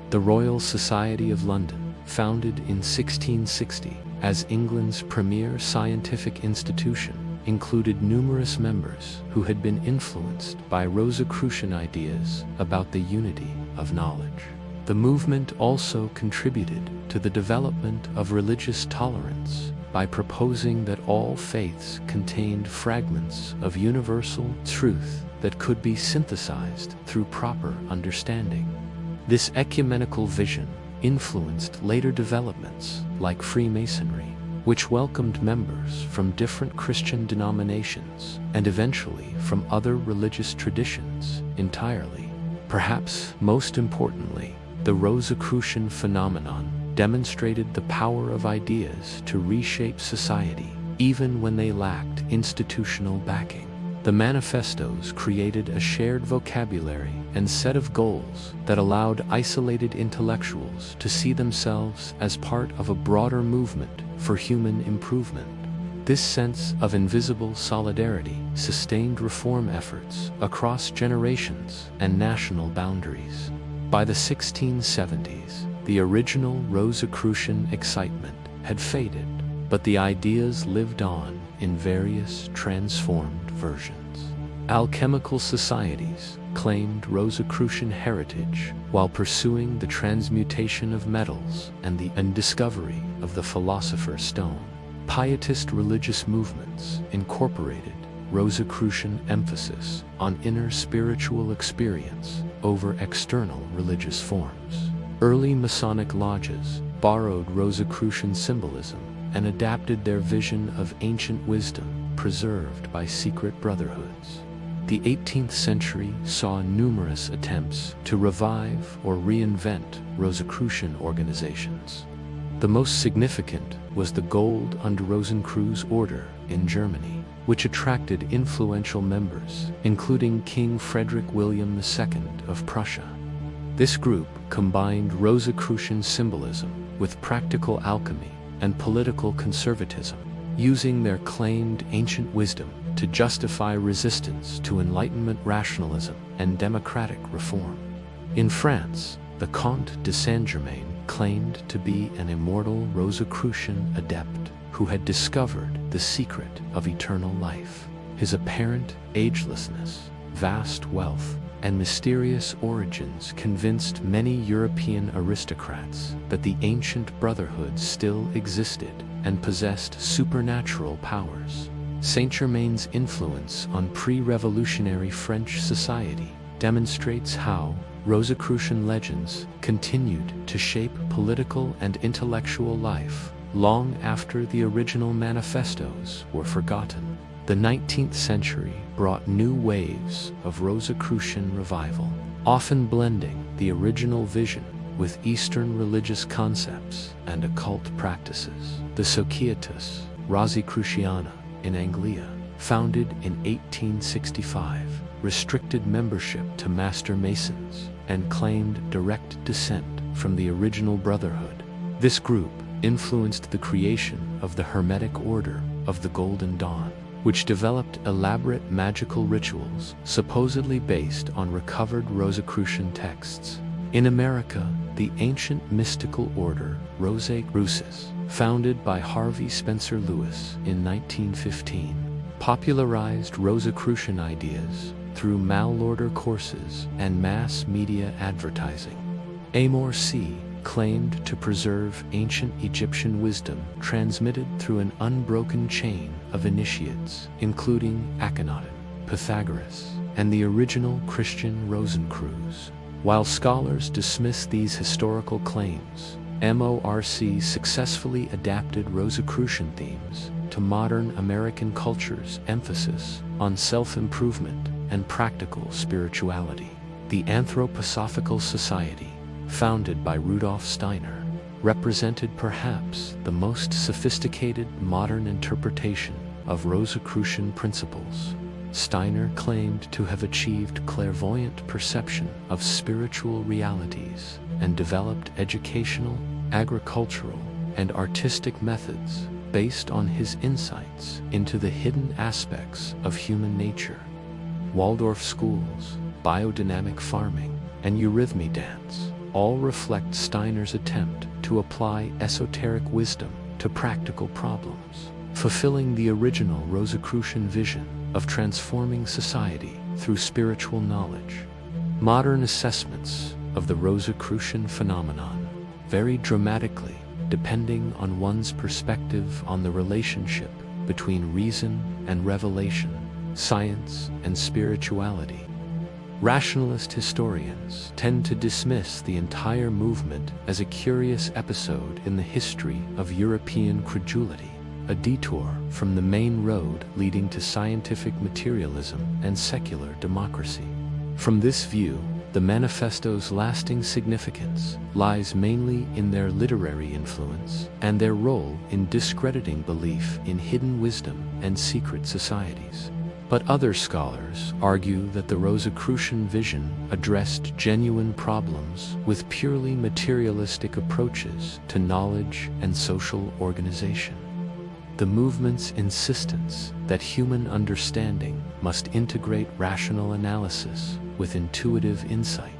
The Royal Society of London, founded in 1660 as England's premier scientific institution, included numerous members who had been influenced by Rosicrucian ideas about the unity of knowledge. The movement also contributed to the development of religious tolerance by proposing that all faiths contained fragments of universal truth that could be synthesized through proper understanding. This ecumenical vision influenced later developments like Freemasonry, which welcomed members from different Christian denominations and eventually from other religious traditions entirely. Perhaps most importantly, the Rosicrucian phenomenon demonstrated the power of ideas to reshape society, even when they lacked institutional backing. The manifestos created a shared vocabulary and set of goals that allowed isolated intellectuals to see themselves as part of a broader movement for human improvement. This sense of invisible solidarity sustained reform efforts across generations and national boundaries. By the 1670s, the original Rosicrucian excitement had faded, but the ideas lived on in various transformed versions. Alchemical societies claimed Rosicrucian heritage while pursuing the transmutation of metals and the discovery of the Philosopher's Stone. Pietist religious movements incorporated Rosicrucian emphasis on inner spiritual experience over external religious forms. Early Masonic lodges borrowed Rosicrucian symbolism and adapted their vision of ancient wisdom preserved by secret brotherhoods. The 18th century saw numerous attempts to revive or reinvent Rosicrucian organizations. The most significant was the Gold und Rosenkreuz Order in Germany, which attracted influential members, including King Frederick William II of Prussia. This group combined Rosicrucian symbolism with practical alchemy and political conservatism, using their claimed ancient wisdom to justify resistance to Enlightenment rationalism and democratic reform. In France, the Comte de Saint-Germain claimed to be an immortal Rosicrucian adept who had discovered the secret of eternal life. His apparent agelessness, vast wealth, and mysterious origins convinced many European aristocrats that the ancient brotherhood still existed and possessed supernatural powers. Saint-Germain's influence on pre-revolutionary French society demonstrates how Rosicrucian legends continued to shape political and intellectual life long after the original manifestos were forgotten. The 19th century brought new waves of Rosicrucian revival, often blending the original vision with Eastern religious concepts and occult practices. The Societas Rosicruciana in Anglia, founded in 1865, restricted membership to master masons and claimed direct descent from the original brotherhood. This group influenced the creation of the Hermetic Order of the Golden Dawn, which developed elaborate magical rituals supposedly based on recovered Rosicrucian texts. In America, the ancient mystical order Rosicruces, founded by Harvey Spencer Lewis in 1915, popularized Rosicrucian ideas through mail-order courses and mass media advertising. Amor C. claimed to preserve ancient Egyptian wisdom transmitted through an unbroken chain of initiates, including Akhenaten, Pythagoras, and the original Christian Rosencreutz. While scholars dismiss these historical claims, MORC successfully adapted Rosicrucian themes to modern American culture's emphasis on self-improvement and practical spirituality. The Anthroposophical Society, founded by Rudolf Steiner, represented perhaps the most sophisticated modern interpretation of Rosicrucian principles. Steiner claimed to have achieved clairvoyant perception of spiritual realities and developed educational, agricultural, and artistic methods based on his insights into the hidden aspects of human nature. Waldorf schools, biodynamic farming, and eurythmy dance all reflect Steiner's attempt to apply esoteric wisdom to practical problems, fulfilling the original Rosicrucian vision of transforming society through spiritual knowledge. Modern assessments of the Rosicrucian phenomenon vary dramatically depending on one's perspective on the relationship between reason and revelation, science and spirituality. Rationalist historians tend to dismiss the entire movement as a curious episode in the history of European credulity, a detour from the main road leading to scientific materialism and secular democracy. From this view, the manifesto's lasting significance lies mainly in their literary influence and their role in discrediting belief in hidden wisdom and secret societies. But other scholars argue that the Rosicrucian vision addressed genuine problems with purely materialistic approaches to knowledge and social organization. The movement's insistence that human understanding must integrate rational analysis with intuitive insight,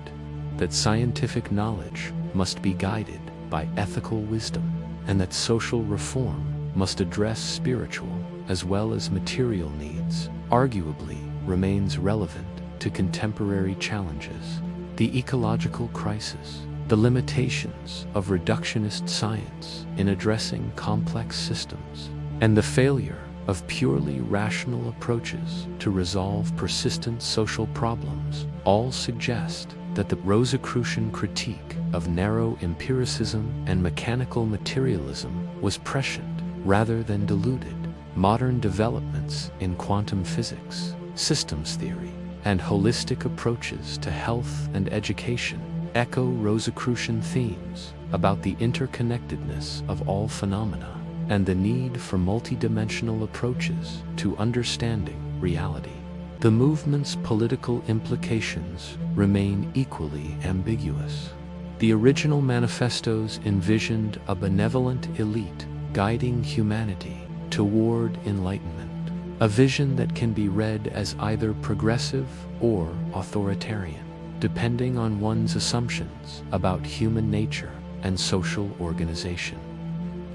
that scientific knowledge must be guided by ethical wisdom, and that social reform must address spiritual as well as material needs, arguably remains relevant to contemporary challenges. The ecological crisis, the limitations of reductionist science in addressing complex systems, and the failure of purely rational approaches to resolve persistent social problems all suggest that the Rosicrucian critique of narrow empiricism and mechanical materialism was prescient rather than deluded. Modern developments in quantum physics, systems theory, and holistic approaches to health and education echo Rosicrucian themes about the interconnectedness of all phenomena and the need for multidimensional approaches to understanding reality. The movement's political implications remain equally ambiguous. The original manifestos envisioned a benevolent elite guiding humanity toward enlightenment, a vision that can be read as either progressive or authoritarian, depending on one's assumptions about human nature and social organization.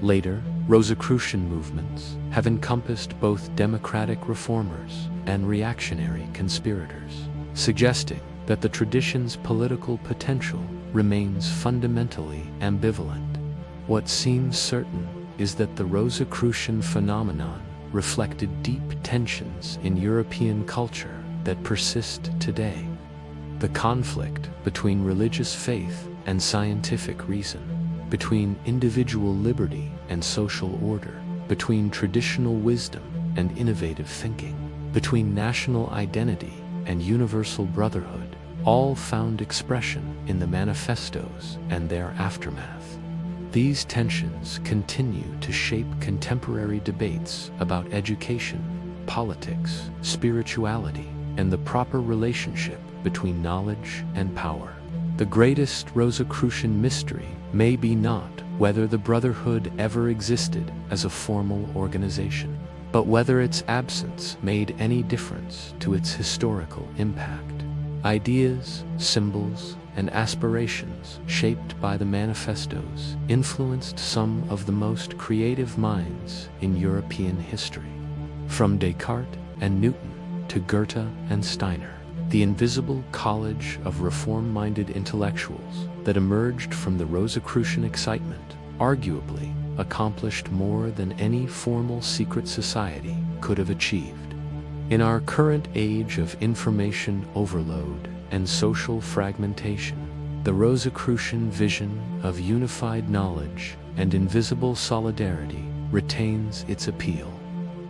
Later, Rosicrucian movements have encompassed both democratic reformers and reactionary conspirators, suggesting that the tradition's political potential remains fundamentally ambivalent. What seems certain is that the Rosicrucian phenomenon reflected deep tensions in European culture that persist today. The conflict between religious faith and scientific reason, between individual liberty and social order, between traditional wisdom and innovative thinking, between national identity and universal brotherhood, all found expression in the manifestos and their aftermath. These tensions continue to shape contemporary debates about education, politics, spirituality, and the proper relationship between knowledge and power. The greatest Rosicrucian mystery may be not whether the Brotherhood ever existed as a formal organization, but whether its absence made any difference to its historical impact. Ideas, symbols, and aspirations shaped by the manifestos influenced some of the most creative minds in European history. From Descartes and Newton to Goethe and Steiner, the invisible college of reform-minded intellectuals that emerged from the Rosicrucian excitement arguably accomplished more than any formal secret society could have achieved. In our current age of information overload and social fragmentation, the Rosicrucian vision of unified knowledge and invisible solidarity retains its appeal.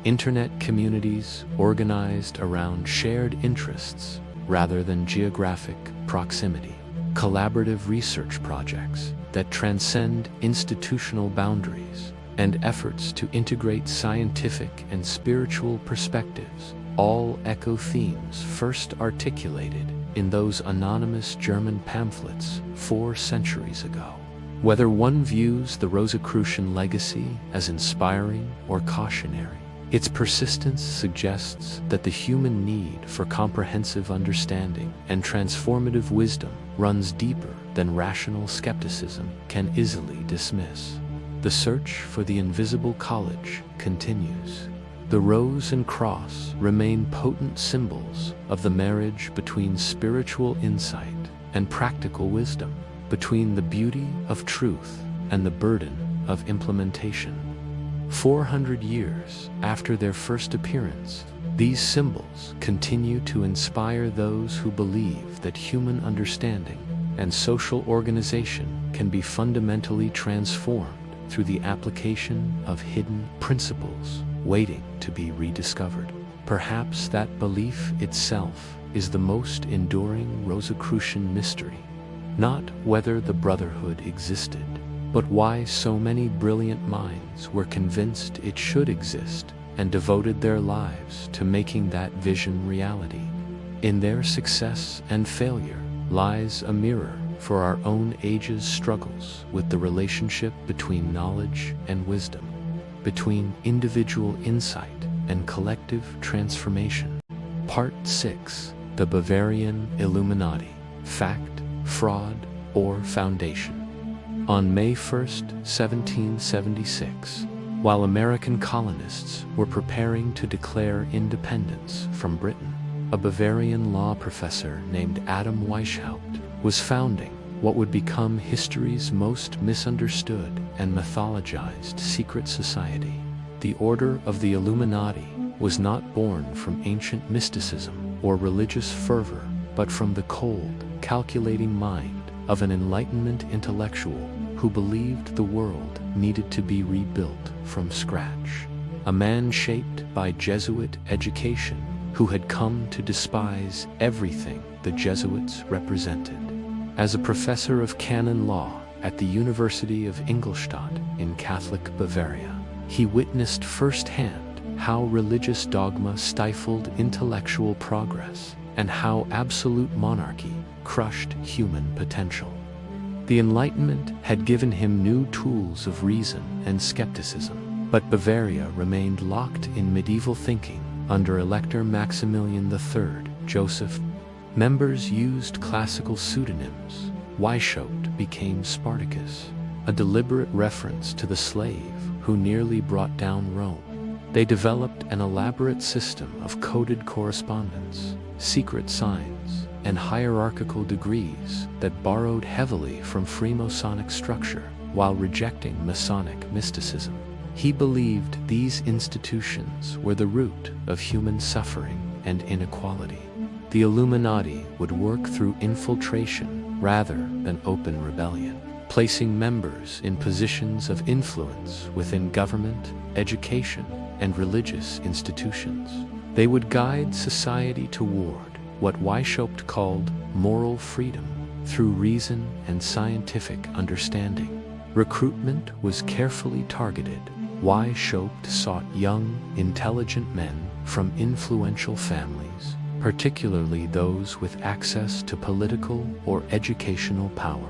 Internet communities organized around shared interests rather than geographic proximity, collaborative research projects that transcend institutional boundaries, and efforts to integrate scientific and spiritual perspectives all echo themes first articulated in those anonymous German pamphlets 4 centuries ago. Whether one views the Rosicrucian legacy as inspiring or cautionary, its persistence suggests that the human need for comprehensive understanding and transformative wisdom runs deeper than rational skepticism can easily dismiss. The search for the invisible college continues. The rose and cross remain potent symbols of the marriage between spiritual insight and practical wisdom, between the beauty of truth and the burden of implementation. 400 years after their first appearance, these symbols continue to inspire those who believe that human understanding and social organization can be fundamentally transformed through the application of hidden principles waiting to be rediscovered. Perhaps that belief itself is the most enduring Rosicrucian mystery, not whether the Brotherhood existed, but why so many brilliant minds were convinced it should exist and devoted their lives to making that vision reality. In their success and failure lies a mirror for our own age's struggles with the relationship between knowledge and wisdom, between individual insight and collective transformation. Part 6: The Bavarian Illuminati: Fact, Fraud, or Foundation. On May 1, 1776, while American colonists were preparing to declare independence from Britain, a Bavarian law professor named Adam Weishaupt was founding what would become history's most misunderstood and mythologized secret society. The Order of the Illuminati was not born from ancient mysticism or religious fervor, but from the cold, calculating mind of an Enlightenment intellectual who believed the world needed to be rebuilt from scratch. A man shaped by Jesuit education who had come to despise everything the Jesuits represented. As a professor of canon law at the University of Ingolstadt in Catholic Bavaria, he witnessed firsthand how religious dogma stifled intellectual progress and how absolute monarchy crushed human potential. The Enlightenment had given him new tools of reason and skepticism, but Bavaria remained locked in medieval thinking under Elector Maximilian III, Joseph. Members used classical pseudonyms. Weishaupt became Spartacus, a deliberate reference to the slave who nearly brought down Rome. They developed an elaborate system of coded correspondence, secret signs, and hierarchical degrees that borrowed heavily from Freemasonic structure while rejecting Masonic mysticism. He believed these institutions were the root of human suffering and inequality. The Illuminati would work through infiltration rather than open rebellion, placing members in positions of influence within government, education, and religious institutions. They would guide society toward what Weishaupt called moral freedom through reason and scientific understanding. Recruitment was carefully targeted. Weishaupt sought young, intelligent men from influential families, particularly those with access to political or educational power.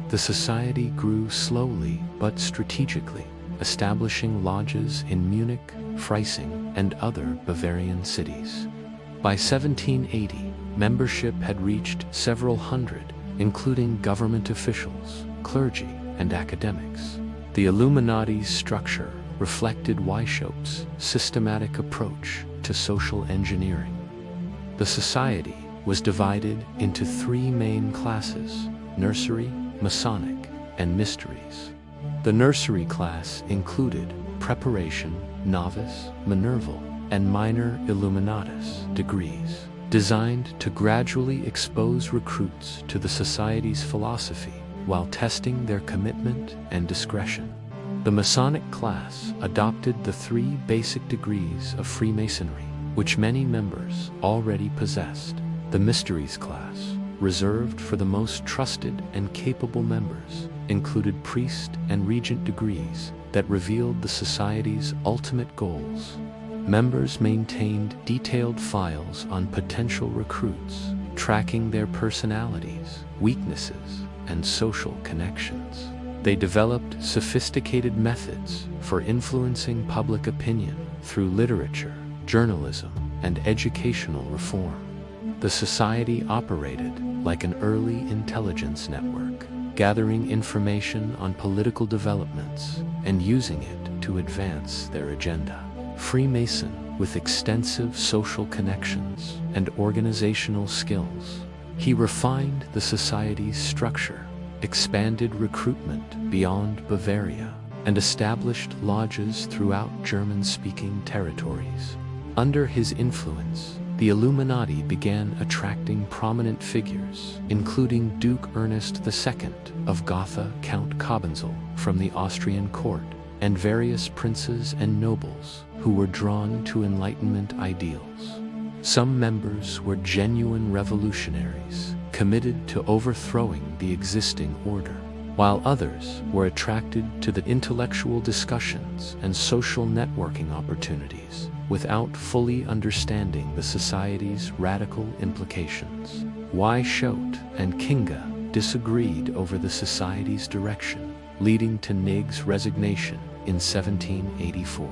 The society grew slowly but strategically, establishing lodges in Munich, Freising, and other Bavarian cities. By 1780, membership had reached several hundred, including government officials, clergy, and academics. The Illuminati's structure reflected Weishaupt's systematic approach to social engineering. The society was divided into three main classes: nursery, Masonic, and mysteries. The nursery class included preparation, novice, Minerval, and minor Illuminatus degrees, designed to gradually expose recruits to the society's philosophy while testing their commitment and discretion. The Masonic class adopted the three basic degrees of Freemasonry, which many members already possessed. The Mysteries class, reserved for the most trusted and capable members, included priest and regent degrees that revealed the society's ultimate goals. Members maintained detailed files on potential recruits, tracking their personalities, weaknesses, and social connections. They developed sophisticated methods for influencing public opinion through literature, journalism, and educational reform. The society operated like an early intelligence network, gathering information on political developments and using it to advance their agenda. Freemason with extensive social connections and organizational skills, he refined the society's structure, expanded recruitment beyond Bavaria, and established lodges throughout German-speaking territories. Under his influence, the Illuminati began attracting prominent figures, including Duke Ernest II of Gotha, Count Cobenzl from the Austrian court, and various princes and nobles who were drawn to Enlightenment ideals. Some members were genuine revolutionaries, committed to overthrowing the existing order, while others were attracted to the intellectual discussions and social networking opportunities without fully understanding the society's radical implications. Weishaupt and Kinga disagreed over the society's direction, leading to Knig's resignation in 1784.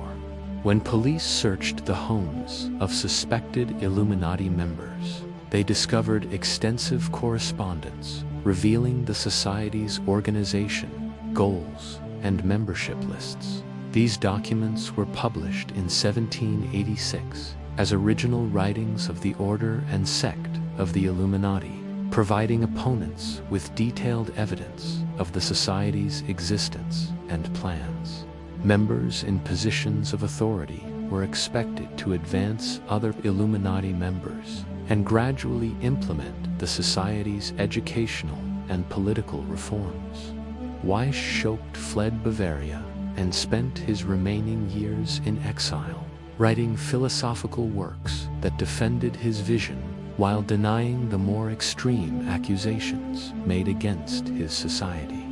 When police searched the homes of suspected Illuminati members, they discovered extensive correspondence revealing the society's organization, goals, and membership lists. These documents were published in 1786 as original writings of the order and sect of the Illuminati, providing opponents with detailed evidence of the society's existence and plans. Members in positions of authority were expected to advance other Illuminati members and gradually implement the society's educational and political reforms. Weishaupt fled Bavaria and spent his remaining years in exile, writing philosophical works that defended his vision while denying the more extreme accusations made against his society.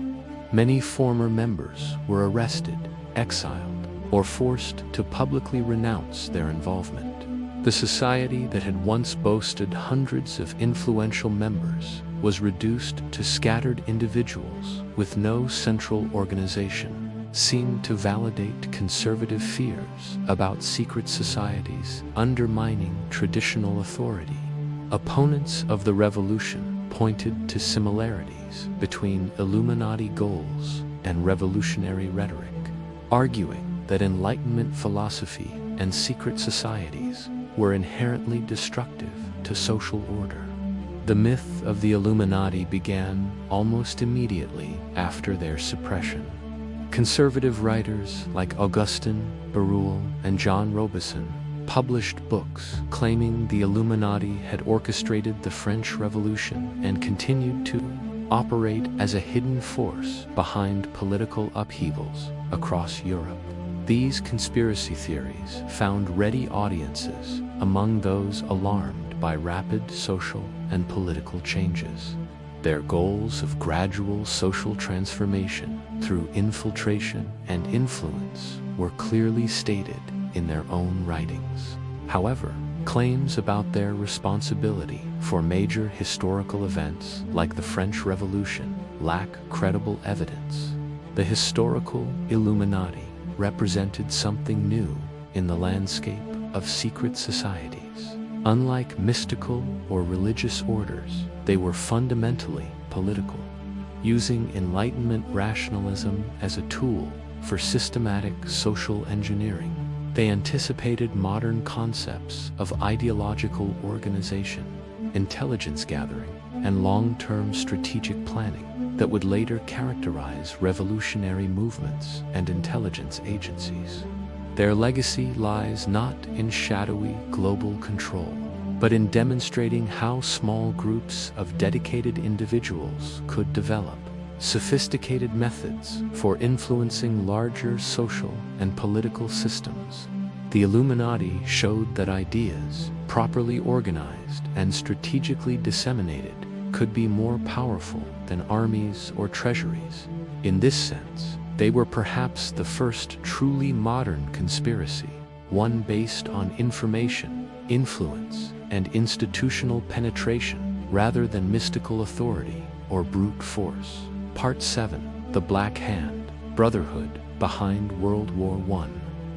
Many former members were arrested, exiled, or forced to publicly renounce their involvement. The society that had once boasted hundreds of influential members was reduced to scattered individuals with no central organization, seemed to validate conservative fears about secret societies undermining traditional authority. Opponents of the revolution pointed to similarities between Illuminati goals and revolutionary rhetoric, arguing that Enlightenment philosophy and secret societies were inherently destructive to social order. The myth of the Illuminati began almost immediately after their suppression. Conservative writers like Augustin Barruel and John Robison published books claiming the Illuminati had orchestrated the French Revolution and continued to operate as a hidden force behind political upheavals across Europe. These conspiracy theories found ready audiences among those alarmed by rapid social and political changes. Their goals of gradual social transformation through infiltration and influence were clearly stated in their own writings. However, claims about their responsibility for major historical events like the French Revolution lack credible evidence. The historical Illuminati represented something new in the landscape of secret societies. Unlike mystical or religious orders, they were fundamentally political, using Enlightenment rationalism as a tool for systematic social engineering. They anticipated modern concepts of ideological organization, intelligence gathering, and long-term strategic planning that would later characterize revolutionary movements and intelligence agencies. Their legacy lies not in shadowy global control, but in demonstrating how small groups of dedicated individuals could develop sophisticated methods for influencing larger social and political systems. The Illuminati showed that ideas, properly organized and strategically disseminated, could be more powerful than armies or treasuries. In this sense, they were perhaps the first truly modern conspiracy, one based on information, influence, and institutional penetration rather than mystical authority or brute force. Part 7. The Black Hand, Brotherhood Behind World War I.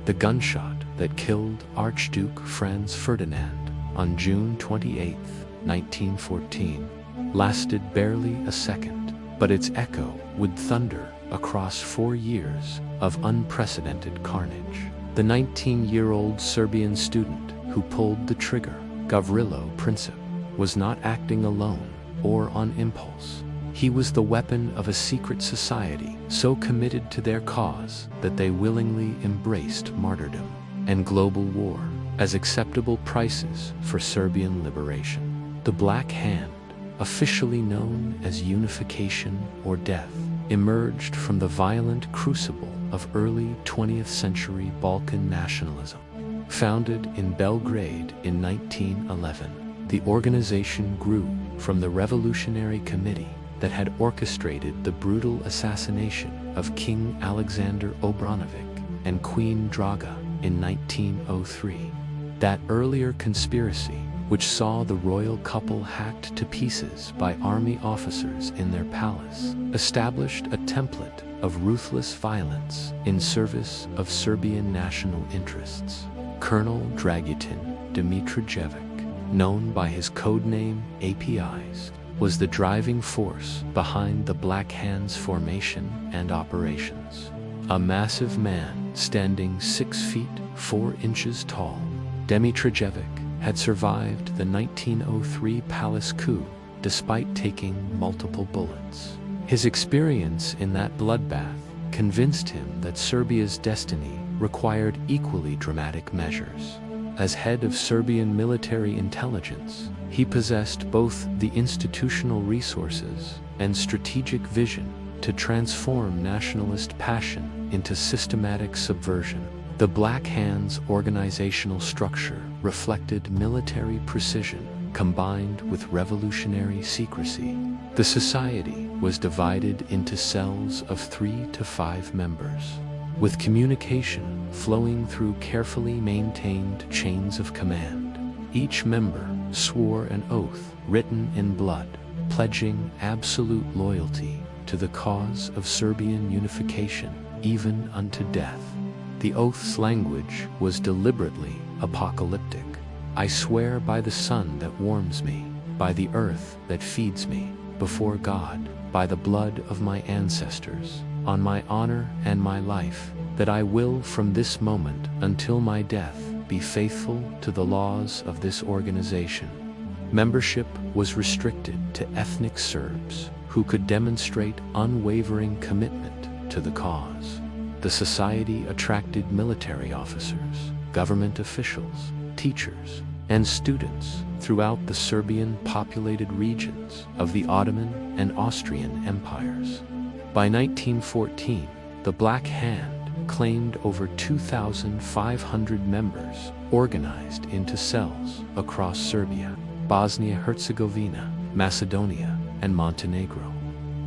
The gunshot that killed Archduke Franz Ferdinand on June 28, 1914, lasted barely a second, but its echo would thunder across 4 years of unprecedented carnage. The 19-year-old Serbian student who pulled the trigger, Gavrilo Princip, was not acting alone or on impulse. He was the weapon of a secret society so committed to their cause that they willingly embraced martyrdom and global war as acceptable prices for Serbian liberation. The Black Hand, officially known as unification or death, emerged from the violent crucible of early 20th century Balkan nationalism. Founded in Belgrade in 1911, the organization grew from the Revolutionary Committee that had orchestrated the brutal assassination of King Alexander Obranović and Queen Draga in 1903. That earlier conspiracy, which saw the royal couple hacked to pieces by army officers in their palace, established a template of ruthless violence in service of Serbian national interests. Colonel Dragutin Dimitrijević, known by his codename APIs, was the driving force behind the Black Hand's formation and operations. A massive man standing 6 feet 4 inches tall, Dimitrijević had survived the 1903 palace coup despite taking multiple bullets. His experience in that bloodbath convinced him that Serbia's destiny required equally dramatic measures. As head of Serbian military intelligence, he possessed both the institutional resources and strategic vision to transform nationalist passion into systematic subversion. The Black Hand's organizational structure reflected military precision combined with revolutionary secrecy. The society was divided into cells of 3 to 5 members, with communication flowing through carefully maintained chains of command. Each member swore an oath written in blood, pledging absolute loyalty to the cause of Serbian unification, even unto death. The oath's language was deliberately apocalyptic. I swear by the sun that warms me, by the earth that feeds me, before God, by the blood of my ancestors, on my honor and my life, that I will from this moment until my death be faithful to the laws of this organization. Membership was restricted to ethnic Serbs who could demonstrate unwavering commitment to the cause. The society attracted military officers, government officials, teachers, and students throughout the Serbian-populated regions of the Ottoman and Austrian empires. By 1914, the Black Hand claimed over 2,500 members organized into cells across Serbia, Bosnia-Herzegovina, Macedonia, and Montenegro.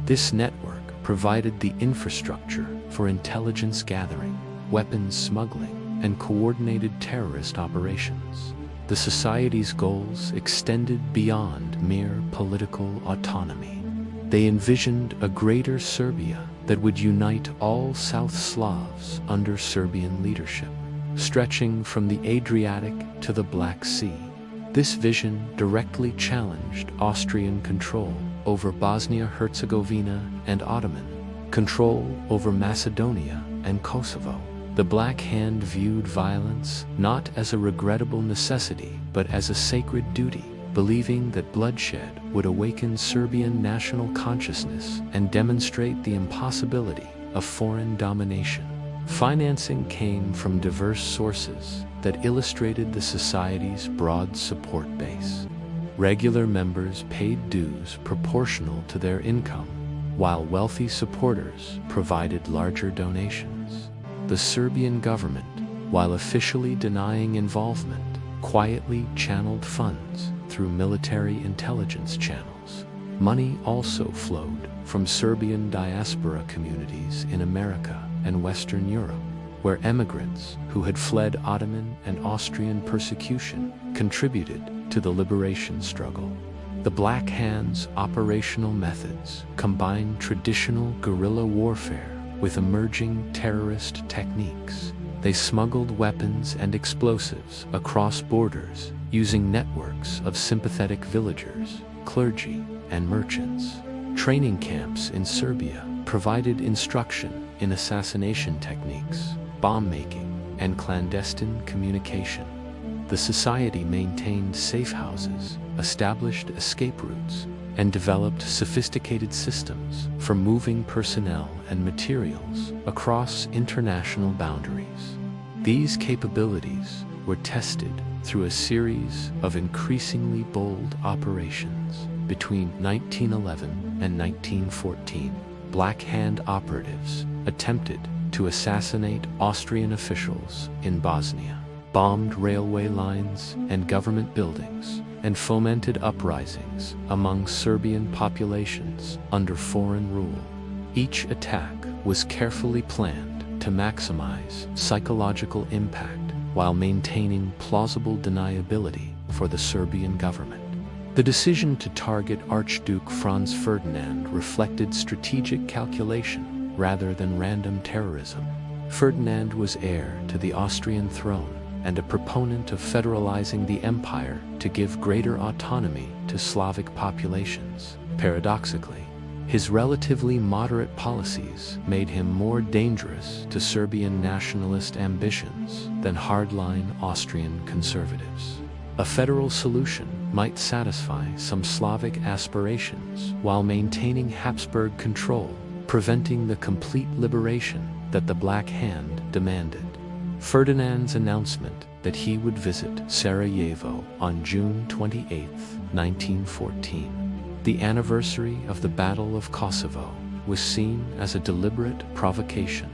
This network provided the infrastructure for intelligence gathering, weapons smuggling, and coordinated terrorist operations. The society's goals extended beyond mere political autonomy. They envisioned a greater Serbia that would unite all South Slavs under Serbian leadership, stretching from the Adriatic to the Black Sea. This vision directly challenged Austrian control over Bosnia-Herzegovina and Ottoman control over Macedonia and Kosovo. The Black Hand viewed violence not as a regrettable necessity but as a sacred duty, believing that bloodshed would awaken Serbian national consciousness and demonstrate the impossibility of foreign domination. Financing came from diverse sources that illustrated the society's broad support base. Regular members paid dues proportional to their income, while wealthy supporters provided larger donations. The Serbian government, while officially denying involvement, quietly channeled funds through military intelligence channels. Money also flowed from Serbian diaspora communities in America and Western Europe, where emigrants who had fled Ottoman and Austrian persecution contributed to the liberation struggle. The Black Hand's operational methods combined traditional guerrilla warfare with emerging terrorist techniques. They smuggled weapons and explosives across borders using networks of sympathetic villagers, clergy, and merchants. Training camps in Serbia provided instruction in assassination techniques, bomb-making, and clandestine communication. The society maintained safe houses, established escape routes, and developed sophisticated systems for moving personnel and materials across international boundaries. These capabilities were tested through a series of increasingly bold operations. Between 1911 and 1914, Black Hand operatives attempted to assassinate Austrian officials in Bosnia, bombed railway lines and government buildings, and fomented uprisings among Serbian populations under foreign rule. Each attack was carefully planned to maximize psychological impact while maintaining plausible deniability for the Serbian government. The decision to target Archduke Franz Ferdinand reflected strategic calculation rather than random terrorism. Ferdinand was heir to the Austrian throne and a proponent of federalizing the empire to give greater autonomy to Slavic populations. Paradoxically, his relatively moderate policies made him more dangerous to Serbian nationalist ambitions than hardline Austrian conservatives. A federal solution might satisfy some Slavic aspirations while maintaining Habsburg control, preventing the complete liberation that the Black Hand demanded. Ferdinand's announcement that he would visit Sarajevo on June 28, 1914, the anniversary of the Battle of Kosovo, was seen as a deliberate provocation.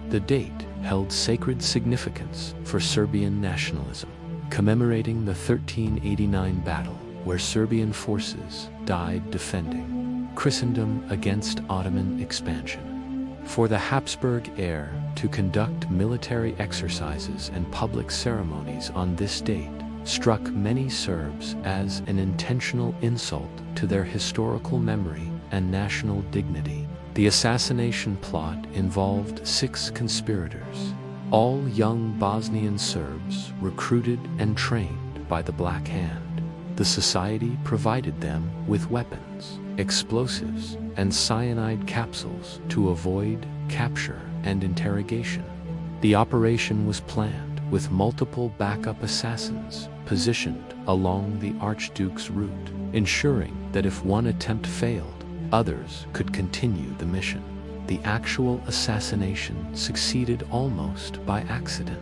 The date held sacred significance for Serbian nationalism, commemorating the 1389 battle where Serbian forces died defending Christendom against Ottoman expansion. For the Habsburg heir to conduct military exercises and public ceremonies on this date struck many Serbs as an intentional insult to their historical memory and national dignity. The assassination plot involved 6 conspirators, all young Bosnian Serbs recruited and trained by the Black Hand. The society provided them with weapons, explosives, and cyanide capsules to avoid capture and interrogation. The operation was planned with multiple backup assassins positioned along the Archduke's route, ensuring that if one attempt failed, others could continue the mission. The actual assassination succeeded almost by accident.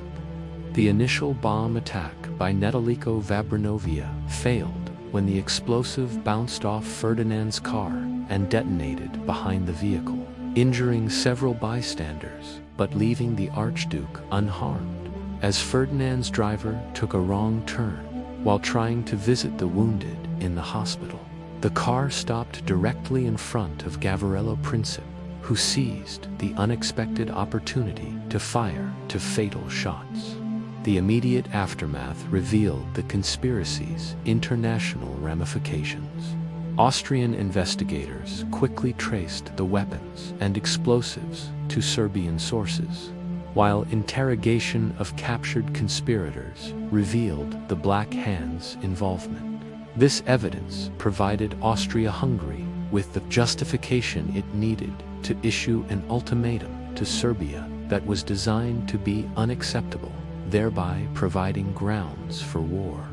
The initial bomb attack by Netolico Vabranovia failed when the explosive bounced off Ferdinand's car and detonated behind the vehicle, injuring several bystanders but leaving the Archduke unharmed, as Ferdinand's driver took a wrong turn while trying to visit the wounded in the hospital. The car stopped directly in front of Gavarello Princip, who seized the unexpected opportunity to fire two fatal shots. The immediate aftermath revealed the conspiracy's international ramifications. Austrian investigators quickly traced the weapons and explosives to Serbian sources, while interrogation of captured conspirators revealed the Black Hand's involvement. This evidence provided Austria-Hungary with the justification it needed to issue an ultimatum to Serbia that was designed to be unacceptable, thereby providing grounds for war.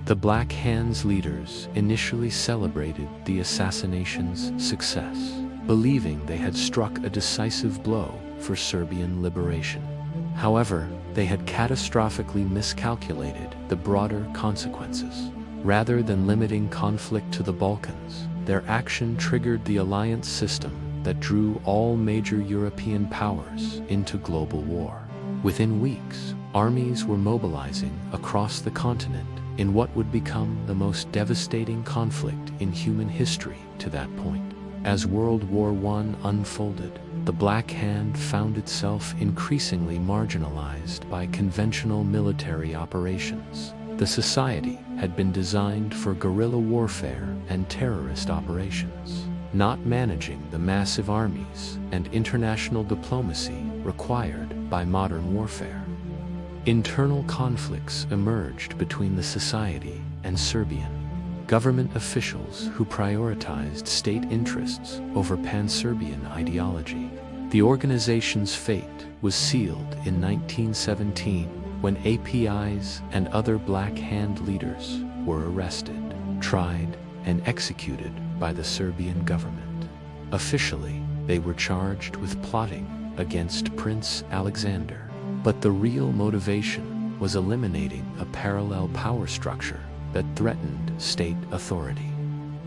The Black Hand's leaders initially celebrated the assassination's success, believing they had struck a decisive blow for Serbian liberation. However, they had catastrophically miscalculated the broader consequences. Rather than limiting conflict to the Balkans, their action triggered the alliance system that drew all major European powers into global war. Within weeks, armies were mobilizing across the continent in what would become the most devastating conflict in human history to that point. As World War I unfolded, the Black Hand found itself increasingly marginalized by conventional military operations. The society had been designed for guerrilla warfare and terrorist operations, not managing the massive armies and international diplomacy required by modern warfare. Internal conflicts emerged between the society and Serbian government officials who prioritized state interests over pan-Serbian ideology. The organization's fate was sealed in 1917 when APIs and other Black Hand leaders were arrested, tried, and executed by the Serbian government. Officially, they were charged with plotting against Prince Alexander. But the real motivation was eliminating a parallel power structure that threatened state authority.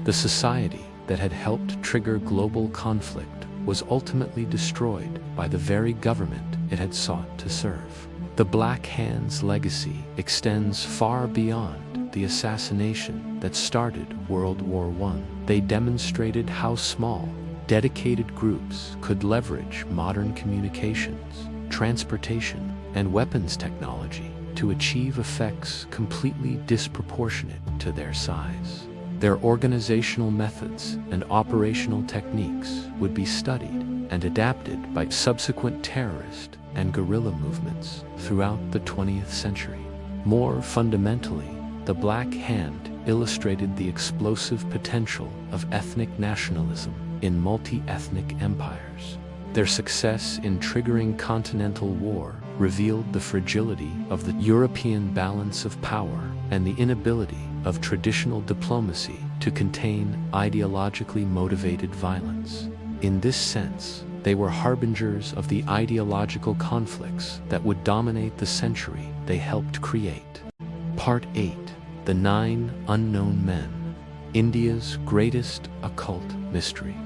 The society that had helped trigger global conflict was ultimately destroyed by the very government it had sought to serve. The Black Hand's legacy extends far beyond the assassination that started World War I. They demonstrated how small, dedicated groups could leverage modern communications, transportation, and weapons technology to achieve effects completely disproportionate to their size. Their organizational methods and operational techniques would be studied and adapted by subsequent terrorist and guerrilla movements throughout the 20th century. More fundamentally, the Black Hand illustrated the explosive potential of ethnic nationalism in multi-ethnic empires. Their success in triggering continental war revealed the fragility of the European balance of power and the inability of traditional diplomacy to contain ideologically motivated violence. In this sense, they were harbingers of the ideological conflicts that would dominate the century they helped create. Part 8. The 9 Unknown Men. India's greatest occult mystery.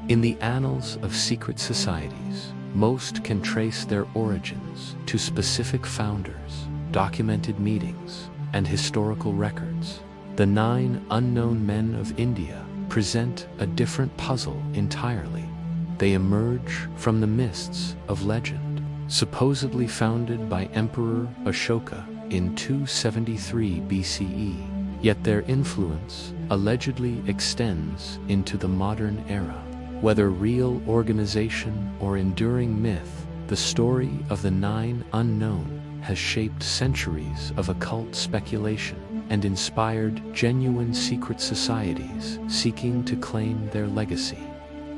In the annals of secret societies, most can trace their origins to specific founders, documented meetings, and historical records. The 9 Unknown Men of India present a different puzzle entirely. They emerge from the mists of legend, supposedly founded by Emperor Ashoka in 273 BCE, yet their influence allegedly extends into the modern era. Whether real organization or enduring myth, the story of the 9 Unknown has shaped centuries of occult speculation and inspired genuine secret societies seeking to claim their legacy.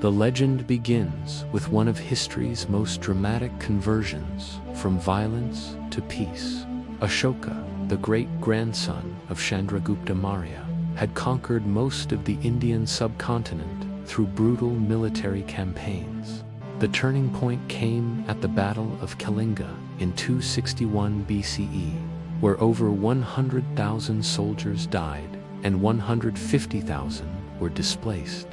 The legend begins with one of history's most dramatic conversions from violence to peace. Ashoka, the great-grandson of Chandragupta Maurya, had conquered most of the Indian subcontinent through brutal military campaigns. The turning point came at the Battle of Kalinga in 261 BCE, where over 100,000 soldiers died and 150,000 were displaced.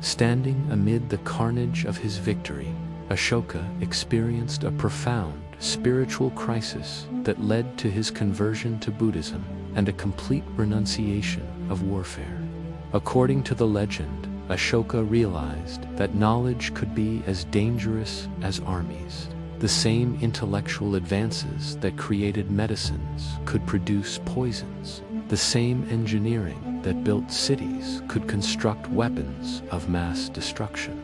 Standing amid the carnage of his victory, Ashoka experienced a profound spiritual crisis that led to his conversion to Buddhism and a complete renunciation of warfare. According to the legend, Ashoka realized that knowledge could be as dangerous as armies. The same intellectual advances that created medicines could produce poisons. The same engineering that built cities could construct weapons of mass destruction.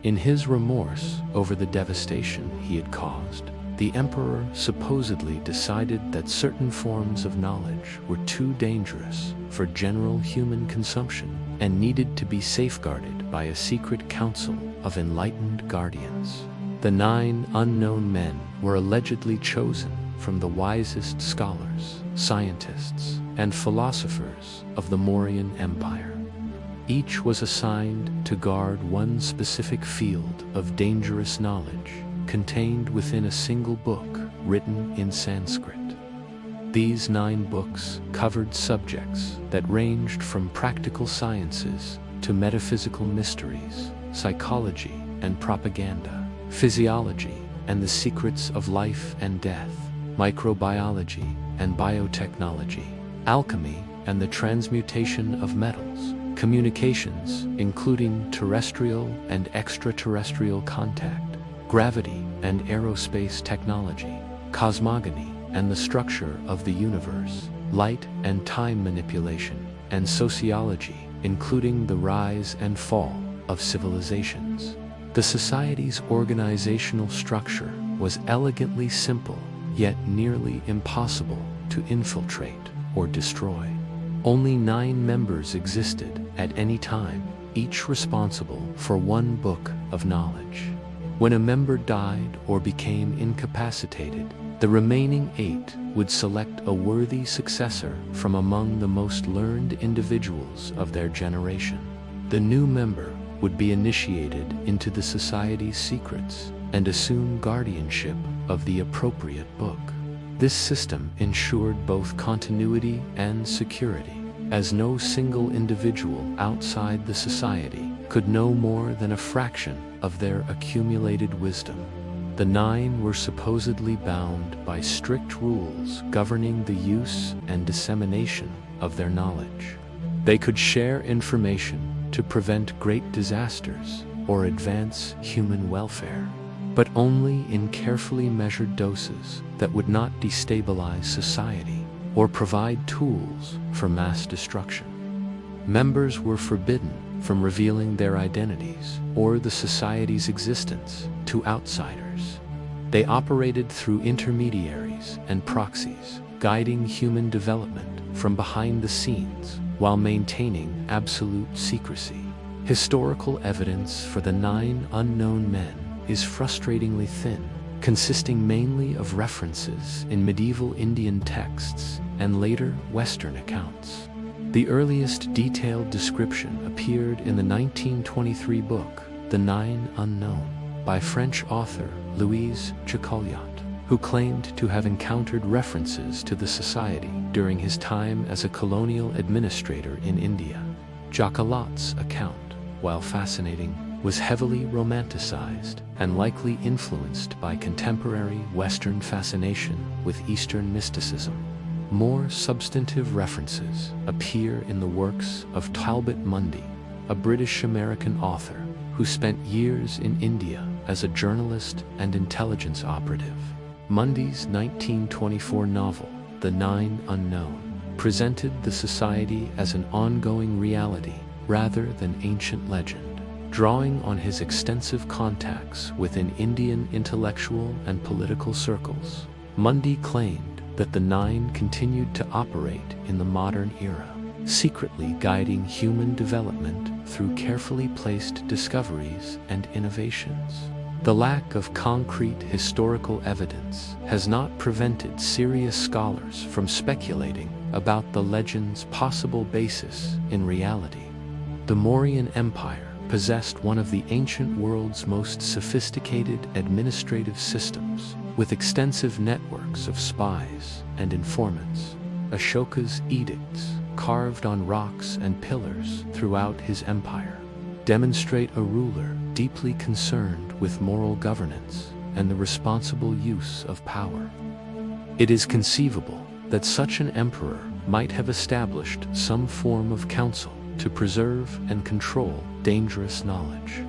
In his remorse over the devastation he had caused, the emperor supposedly decided that certain forms of knowledge were too dangerous for general human consumption and needed to be safeguarded by a secret council of enlightened guardians. The 9 unknown men were allegedly chosen from the wisest scholars, scientists, and philosophers of the Mauryan Empire. Each was assigned to guard one specific field of dangerous knowledge contained within a single book written in Sanskrit. These 9 books covered subjects that ranged from practical sciences to metaphysical mysteries, psychology and propaganda, physiology and the secrets of life and death, microbiology and biotechnology, alchemy and the transmutation of metals, communications including terrestrial and extraterrestrial contact, gravity and aerospace technology, cosmogony and the structure of the universe, light and time manipulation, and sociology, including the rise and fall of civilizations. The society's organizational structure was elegantly simple, yet nearly impossible to infiltrate or destroy. Only 9 members existed at any time, each responsible for one book of knowledge. When a member died or became incapacitated, the remaining 8 would select a worthy successor from among the most learned individuals of their generation. The new member would be initiated into the society's secrets and assume guardianship of the appropriate book. This system ensured both continuity and security, as no single individual outside the society could know more than a fraction of their accumulated wisdom. The 9 were supposedly bound by strict rules governing the use and dissemination of their knowledge. They could share information to prevent great disasters or advance human welfare, but only in carefully measured doses that would not destabilize society or provide tools for mass destruction. Members were forbidden from revealing their identities or the society's existence to outsiders. They operated through intermediaries and proxies, guiding human development from behind the scenes while maintaining absolute secrecy. Historical evidence for the 9 unknown men is frustratingly thin, consisting mainly of references in medieval Indian texts and later Western accounts. The earliest detailed description appeared in the 1923 book, The 9 Unknown, by French author Louis Jacquelot, who claimed to have encountered references to the society during his time as a colonial administrator in India. Jacquelot's account, while fascinating, was heavily romanticized and likely influenced by contemporary Western fascination with Eastern mysticism. More substantive references appear in the works of Talbot Mundy, a British-American author who spent years in India as a journalist and intelligence operative. Mundy's 1924 novel, The 9 Unknown, presented the society as an ongoing reality rather than ancient legend. Drawing on his extensive contacts within Indian intellectual and political circles, Mundy claimed that the 9 continued to operate in the modern era. secretly guiding human development through carefully placed discoveries and innovations. The lack of concrete historical evidence has not prevented serious scholars from speculating about the legend's possible basis in reality. The Mauryan Empire possessed one of the ancient world's most sophisticated administrative systems, with extensive networks of spies and informants. Ashoka's edicts, carved on rocks and pillars throughout his empire, demonstrate a ruler deeply concerned with moral governance and the responsible use of power. It is conceivable that such an emperor might have established some form of council to preserve and control dangerous knowledge.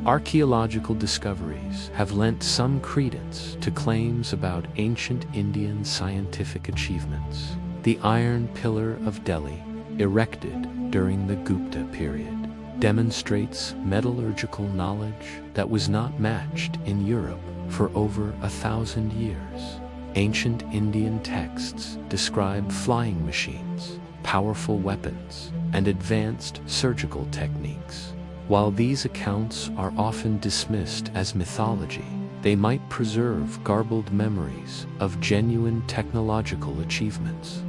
Archaeological discoveries have lent some credence to claims about ancient Indian scientific achievements. The Iron Pillar of Delhi, erected during the Gupta period, demonstrates metallurgical knowledge that was not matched in Europe for over 1,000 years. Ancient Indian texts describe flying machines, powerful weapons, and advanced surgical techniques. While these accounts are often dismissed as mythology, they might preserve garbled memories of genuine technological achievements.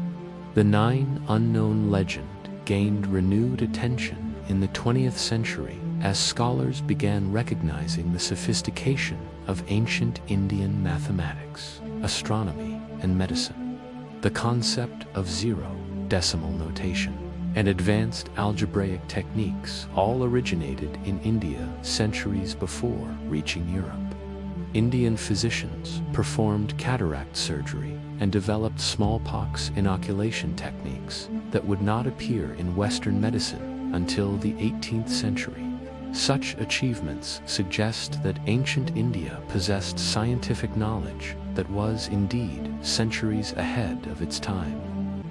The Nine Unknown legend gained renewed attention in the 20th century as scholars began recognizing the sophistication of ancient Indian mathematics, astronomy, and medicine. The concept of zero, decimal notation, and advanced algebraic techniques all originated in India centuries before reaching Europe. Indian physicians performed cataract surgery and developed smallpox inoculation techniques that would not appear in Western medicine until the 18th century. Such achievements suggest that ancient India possessed scientific knowledge that was indeed centuries ahead of its time.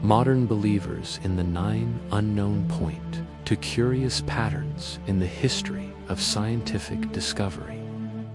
Modern believers in the Nine Unknown point to curious patterns in the history of scientific discovery.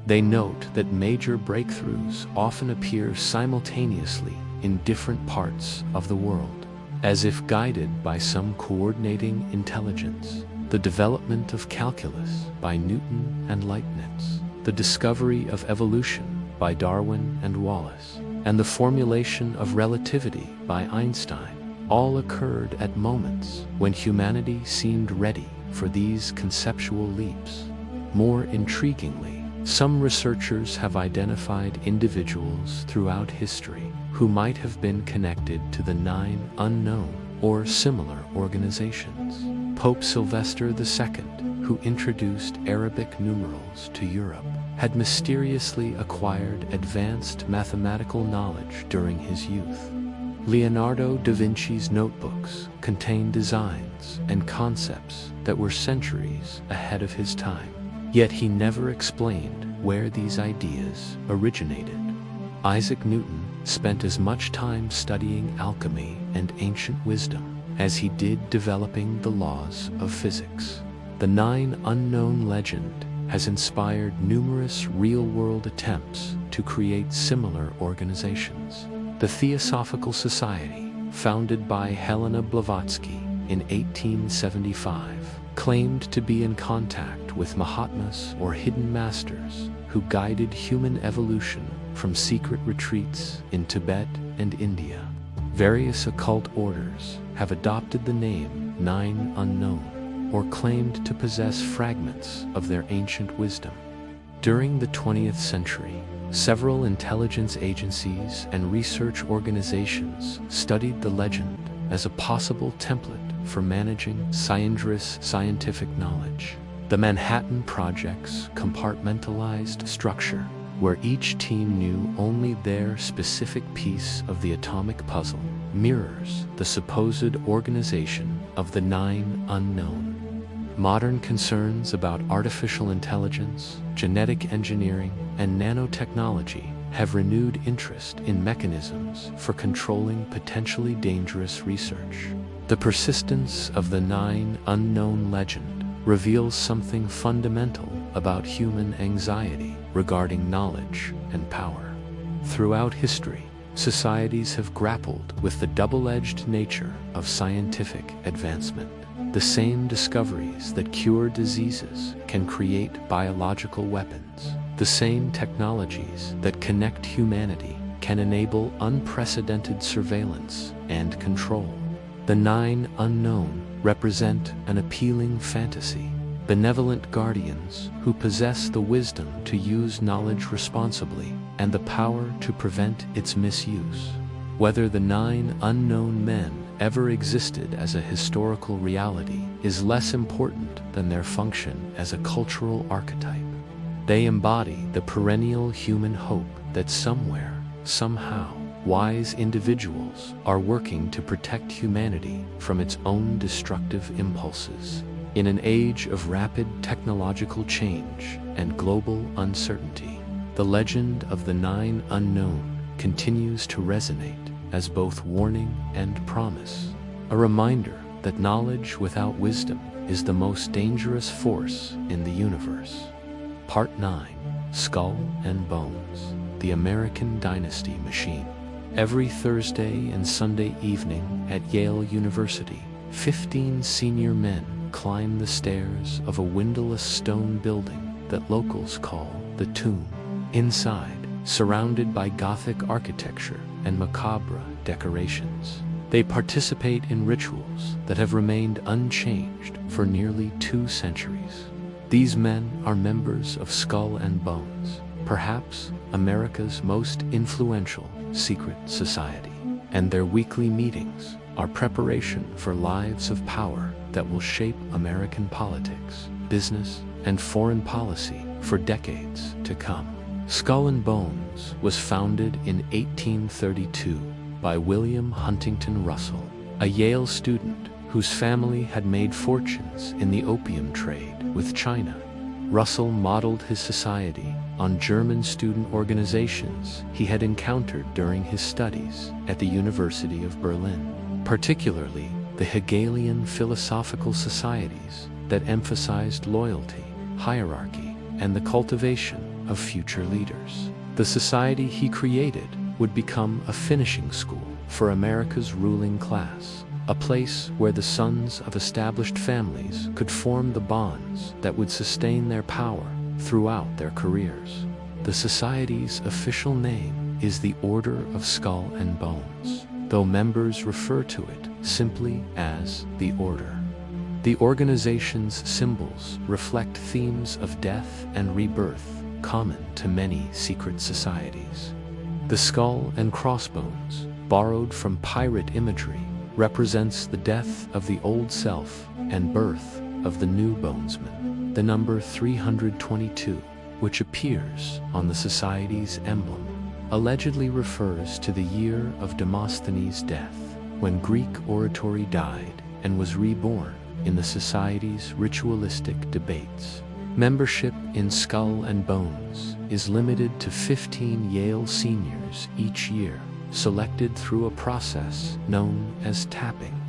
They note that major breakthroughs often appear simultaneously in different parts of the world, as if guided by some coordinating intelligence. The development of calculus by Newton and Leibniz, the discovery of evolution by Darwin and Wallace, and the formulation of relativity by Einstein all occurred at moments when humanity seemed ready for these conceptual leaps. More intriguingly, some researchers have identified individuals throughout history who might have been connected to the Nine Unknown or similar organizations. Pope Sylvester II, who introduced Arabic numerals to Europe, had mysteriously acquired advanced mathematical knowledge during his youth. Leonardo da Vinci's notebooks contain designs and concepts that were centuries ahead of his time, yet he never explained where these ideas originated. Isaac Newton spent as much time studying alchemy and ancient wisdom as he did developing the laws of physics. The Nine Unknown legend has inspired numerous real-world attempts to create similar organizations. The Theosophical Society, founded by Helena Blavatsky in 1875, claimed to be in contact with Mahatmas or hidden masters who guided human evolution from secret retreats in Tibet and India. Various occult orders have adopted the name Nine Unknown or claimed to possess fragments of their ancient wisdom. During the 20th century, several intelligence agencies and research organizations studied the legend as a possible template for managing sciendra's scientific knowledge. The Manhattan Project's compartmentalized structure, where each team knew only their specific piece of the atomic puzzle, mirrors the supposed organization of the Nine Unknown. Modern concerns about artificial intelligence, genetic engineering, and nanotechnology have renewed interest in mechanisms for controlling potentially dangerous research. The persistence of the Nine Unknown legend reveals something fundamental about human anxiety regarding knowledge and power. Throughout history, societies have grappled with the double-edged nature of scientific advancement. The same discoveries that cure diseases can create biological weapons. The same technologies that connect humanity can enable unprecedented surveillance and control. The Nine Unknown represent an appealing fantasy, benevolent guardians who possess the wisdom to use knowledge responsibly and the power to prevent its misuse. Whether the Nine Unknown Men ever existed as a historical reality is less important than their function as a cultural archetype. They embody the perennial human hope that somewhere, somehow, wise individuals are working to protect humanity from its own destructive impulses. In an age of rapid technological change and global uncertainty, the legend of the Nine Unknown continues to resonate as both warning and promise, a reminder that knowledge without wisdom is the most dangerous force in the universe. Part 9: Skull and Bones, the American Dynasty Machine. Every Thursday and Sunday evening at Yale University, 15 senior men climb the stairs of a windowless stone building that locals call the Tomb. Inside, surrounded by Gothic architecture and macabre decorations, they participate in rituals that have remained unchanged for nearly 2 centuries. These men are members of Skull and Bones, perhaps America's most influential secret society, and their weekly meetings are preparation for lives of power that will shape American politics, business, and foreign policy for decades to come. Skull and Bones was founded in 1832 by William Huntington Russell, a Yale student whose family had made fortunes in the opium trade with China. Russell modeled his society on German student organizations he had encountered during his studies at the University of Berlin, particularly the Hegelian philosophical societies that emphasized loyalty, hierarchy, and the cultivation of future leaders. The society he created would become a finishing school for America's ruling class, a place where the sons of established families could form the bonds that would sustain their power throughout their careers. The society's official name is the Order of Skull and Bones, though members refer to it simply as the Order. The organization's symbols reflect themes of death and rebirth common to many secret societies. The skull and crossbones, borrowed from pirate imagery, represents the death of the old self and birth of the new bonesman. The number 322, which appears on the society's emblem, allegedly refers to the year of Demosthenes' death, when Greek oratory died and was reborn in the society's ritualistic debates. Membership in Skull and Bones is limited to 15 Yale seniors each year, selected through a process known as tapping.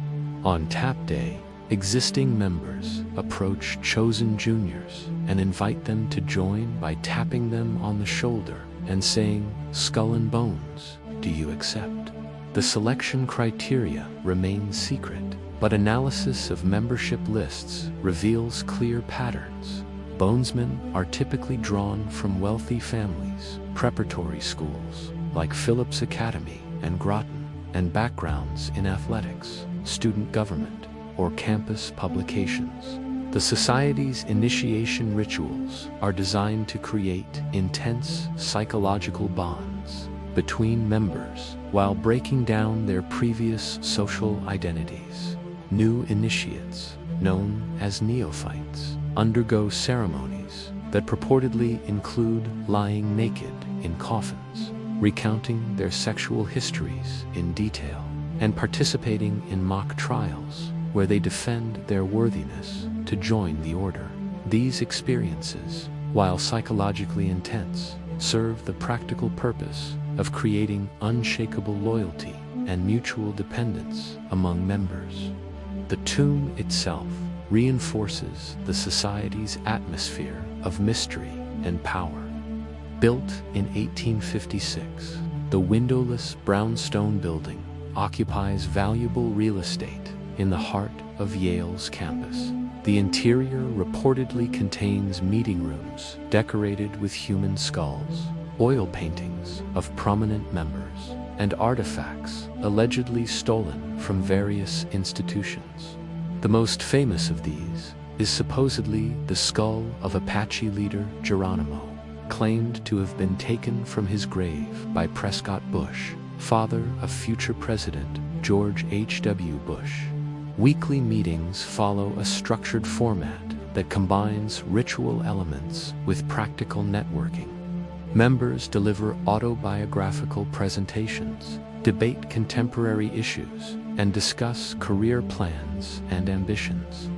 On tap day, existing members approach chosen juniors and invite them to join by tapping them on the shoulder and saying, "Skull and Bones, do you accept?" The selection criteria remain secret, but analysis of membership lists reveals clear patterns. Bonesmen are typically drawn from wealthy families, preparatory schools like Phillips Academy and Groton, and backgrounds in athletics, student government, or campus publications. The society's initiation rituals are designed to create intense psychological bonds between members while breaking down their previous social identities. New initiates, known as neophytes, undergo ceremonies that purportedly include lying naked in coffins, recounting their sexual histories in detail, and participating in mock trials where they defend their worthiness to join the order. These experiences, while psychologically intense, serve the practical purpose of creating unshakable loyalty and mutual dependence among members. The tomb itself reinforces the society's atmosphere of mystery and power. Built in 1856, The windowless brownstone building occupies valuable real estate in the heart of Yale's campus. The interior reportedly contains meeting rooms decorated with human skulls, oil paintings of prominent members, and artifacts allegedly stolen from various institutions. The most famous of these is supposedly the skull of Apache leader Geronimo, claimed to have been taken from his grave by Prescott Bush, father of future President George H.W. Bush. Weekly meetings follow a structured format that combines ritual elements with practical networking. Members deliver autobiographical presentations, debate contemporary issues, and discuss career plans and ambitions.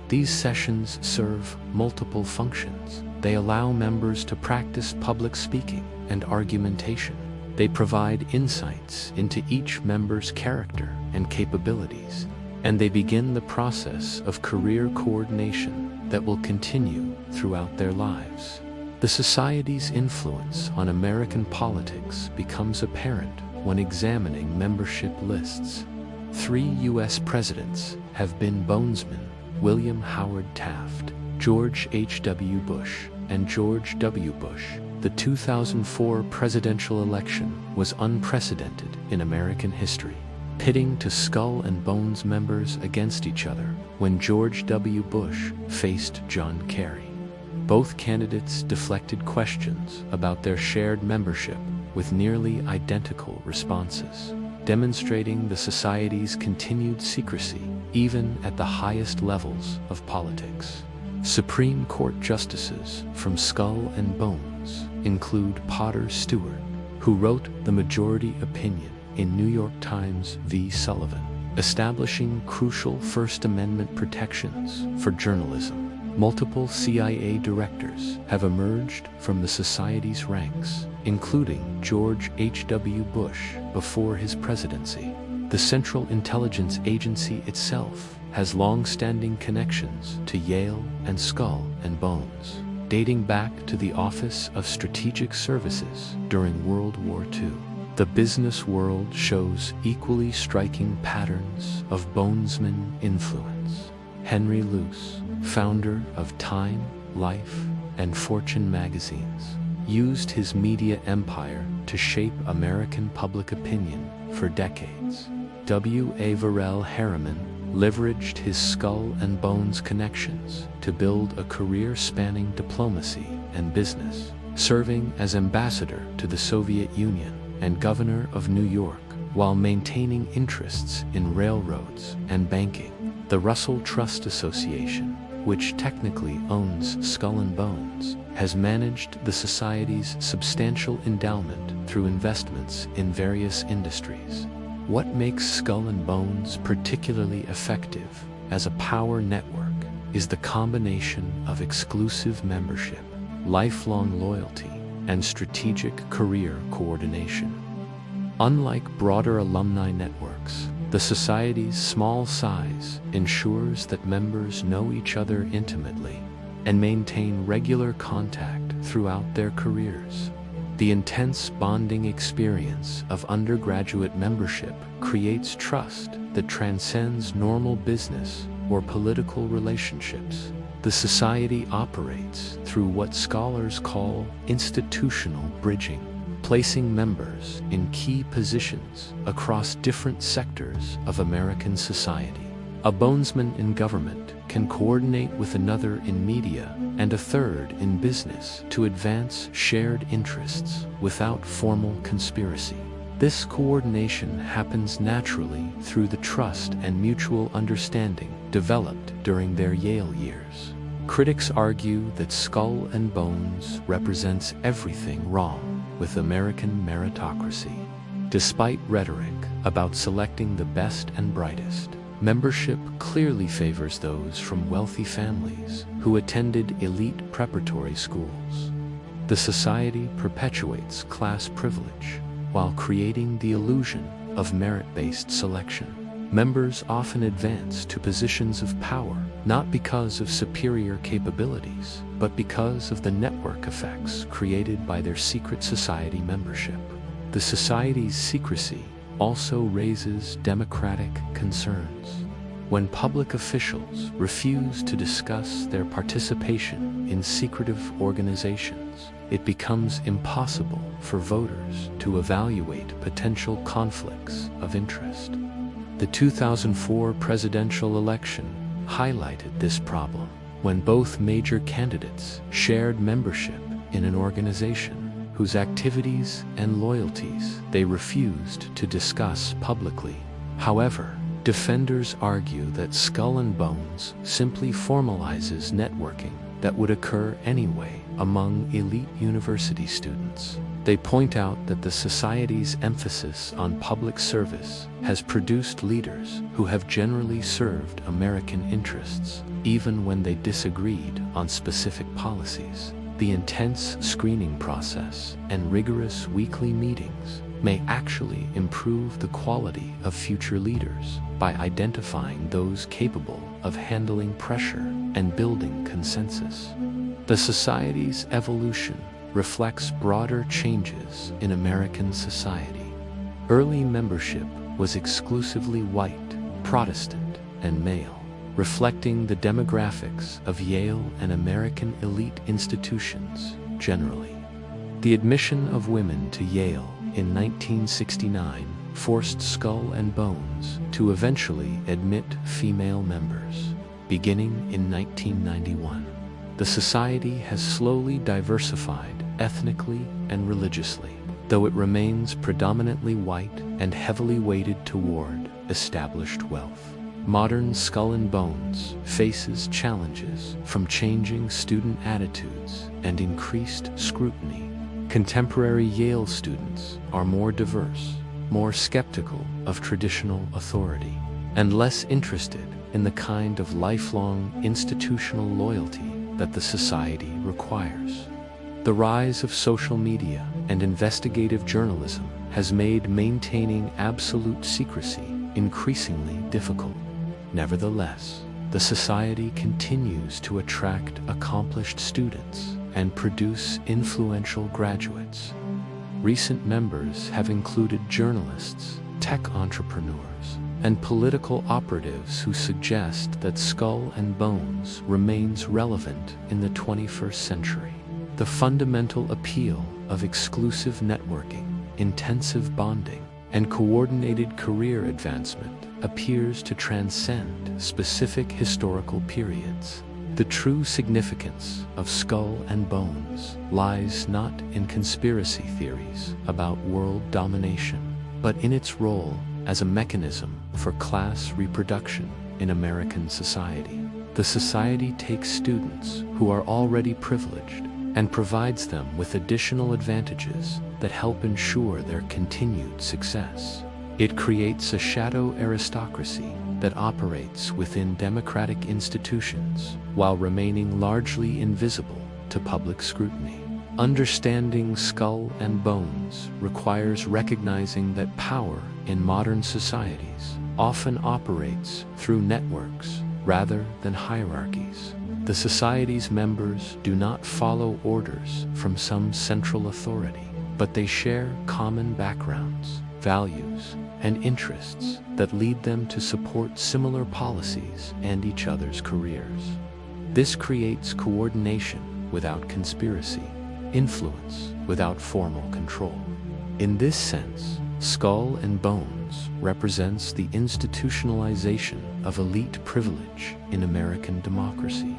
These sessions serve multiple functions. They allow members to practice public speaking and argumentation. They provide insights into each member's character and capabilities, and they begin the process of career coordination that will continue throughout their lives. The Society's influence on American politics becomes apparent when examining membership lists. 3 U.S. presidents have been Bonesmen: William Howard Taft, George H.W. Bush, and George W. Bush. The 2004 presidential election was unprecedented in American history, pitting to Skull and Bones members against each other when George W. Bush faced John Kerry. Both candidates deflected questions about their shared membership with nearly identical responses, demonstrating the Society's continued secrecy even at the highest levels of politics. Supreme Court justices from Skull and Bones include Potter Stewart, who wrote the majority opinion in New York Times v. Sullivan, establishing crucial First Amendment protections for journalism. Multiple CIA directors have emerged from the Society's ranks, including George H.W. Bush before his presidency. The Central Intelligence Agency itself has long-standing connections to Yale and Skull and Bones, dating back to the Office of Strategic Services during World War II. The business world shows equally striking patterns of Bonesman influence. Henry Luce, founder of Time, Life, and Fortune magazines, used his media empire to shape American public opinion for decades. W. A. Varell Harriman leveraged his Skull and Bones connections to build a career spanning diplomacy and business, serving as ambassador to the Soviet Union and governor of New York while maintaining interests in railroads and banking. The Russell Trust Association, which technically owns Skull and Bones, has managed the Society's substantial endowment through investments in various industries. What makes Skull and Bones particularly effective as a power network is the combination of exclusive membership, lifelong loyalty, and strategic career coordination. Unlike broader alumni networks, the Society's small size ensures that members know each other intimately and maintain regular contact throughout their careers. The intense bonding experience of undergraduate membership creates trust that transcends normal business or political relationships. The Society operates through what scholars call institutional bridging, placing members in key positions across different sectors of American society. A Bonesman in government can coordinate with another in media and a third in business to advance shared interests without formal conspiracy. This coordination happens naturally through the trust and mutual understanding developed during their Yale years. Critics argue that Skull and Bones represents everything wrong with American meritocracy. Despite rhetoric about selecting the best and brightest, membership clearly favors those from wealthy families who attended elite preparatory schools. The Society perpetuates class privilege while creating the illusion of merit-based selection. Members often advance to positions of power not because of superior capabilities, but because of the network effects created by their secret society membership. The society's secrecy also raises democratic concerns. When public officials refuse to discuss their participation in secretive organizations, it becomes impossible for voters to evaluate potential conflicts of interest. The 2004 presidential election highlighted this problem when both major candidates shared membership in an organization whose activities and loyalties they refused to discuss publicly. However, defenders argue that Skull and Bones simply formalizes networking that would occur anyway among elite university students. They point out that the society's emphasis on public service has produced leaders who have generally served American interests, even when they disagreed on specific policies. The intense screening process and rigorous weekly meetings may actually improve the quality of future leaders by identifying those capable of handling pressure and building consensus. The society's evolution reflects broader changes in American society. Early membership was exclusively white, Protestant, and male, reflecting the demographics of Yale and American elite institutions generally. The admission of women to Yale in 1969 forced Skull and Bones to eventually admit female members, beginning in 1991. The society has slowly diversified ethnically and religiously, though it remains predominantly white and heavily weighted toward established wealth. Modern Skull and Bones faces challenges from changing student attitudes and increased scrutiny. Contemporary Yale students are more diverse, more skeptical of traditional authority, and less interested in the kind of lifelong institutional loyalty that the society requires. The rise of social media and investigative journalism has made maintaining absolute secrecy increasingly difficult. Nevertheless, the society continues to attract accomplished students and produce influential graduates. Recent members have included journalists, tech entrepreneurs, and political operatives who suggest that Skull and Bones remains relevant in the 21st century. The fundamental appeal of exclusive networking, intensive bonding, and coordinated career advancement appears to transcend specific historical periods. The true significance of Skull and Bones lies not in conspiracy theories about world domination, but in its role as a mechanism for class reproduction in American society. The society takes students who are already privileged and provides them with additional advantages that help ensure their continued success. It creates a shadow aristocracy that operates within democratic institutions while remaining largely invisible to public scrutiny. Understanding Skull and Bones requires recognizing that power in modern societies often operates through networks rather than hierarchies. The society's members do not follow orders from some central authority, but they share common backgrounds, values, and interests that lead them to support similar policies and each other's careers. This creates coordination without conspiracy, influence without formal control. In this sense, Skull and Bones represents the institutionalization of elite privilege in American democracy.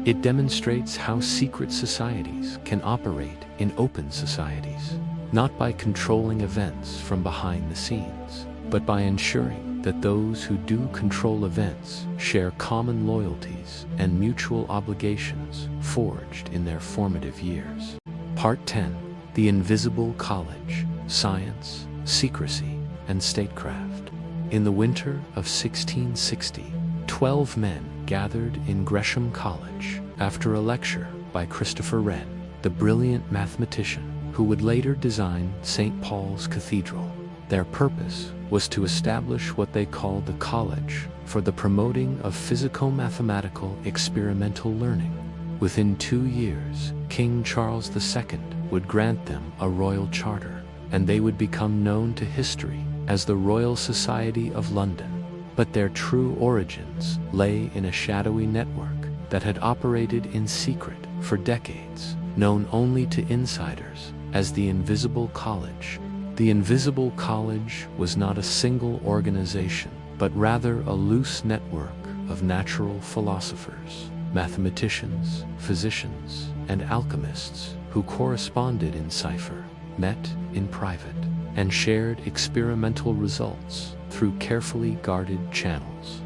It demonstrates how secret societies can operate in open societies, not by controlling events from behind the scenes, but by ensuring that those who do control events share common loyalties and mutual obligations forged in their formative years. Part 10. The Invisible College: Science, Secrecy, and Statecraft. In the winter of 1660, 12 men gathered in Gresham College after a lecture by Christopher Wren, the brilliant mathematician who would later design St. Paul's Cathedral. Their purpose was to establish what they called the College for the Promoting of Physico-Mathematical Experimental Learning. Within 2 years, King Charles II would grant them a royal charter. and they would become known to history as the Royal Society of London. But their true origins lay in a shadowy network that had operated in secret for decades, known only to insiders as the Invisible College. The Invisible College was not a single organization, but rather a loose network of natural philosophers, mathematicians, physicians, and alchemists who corresponded in cipher, met in private, and shared experimental results through carefully guarded channels.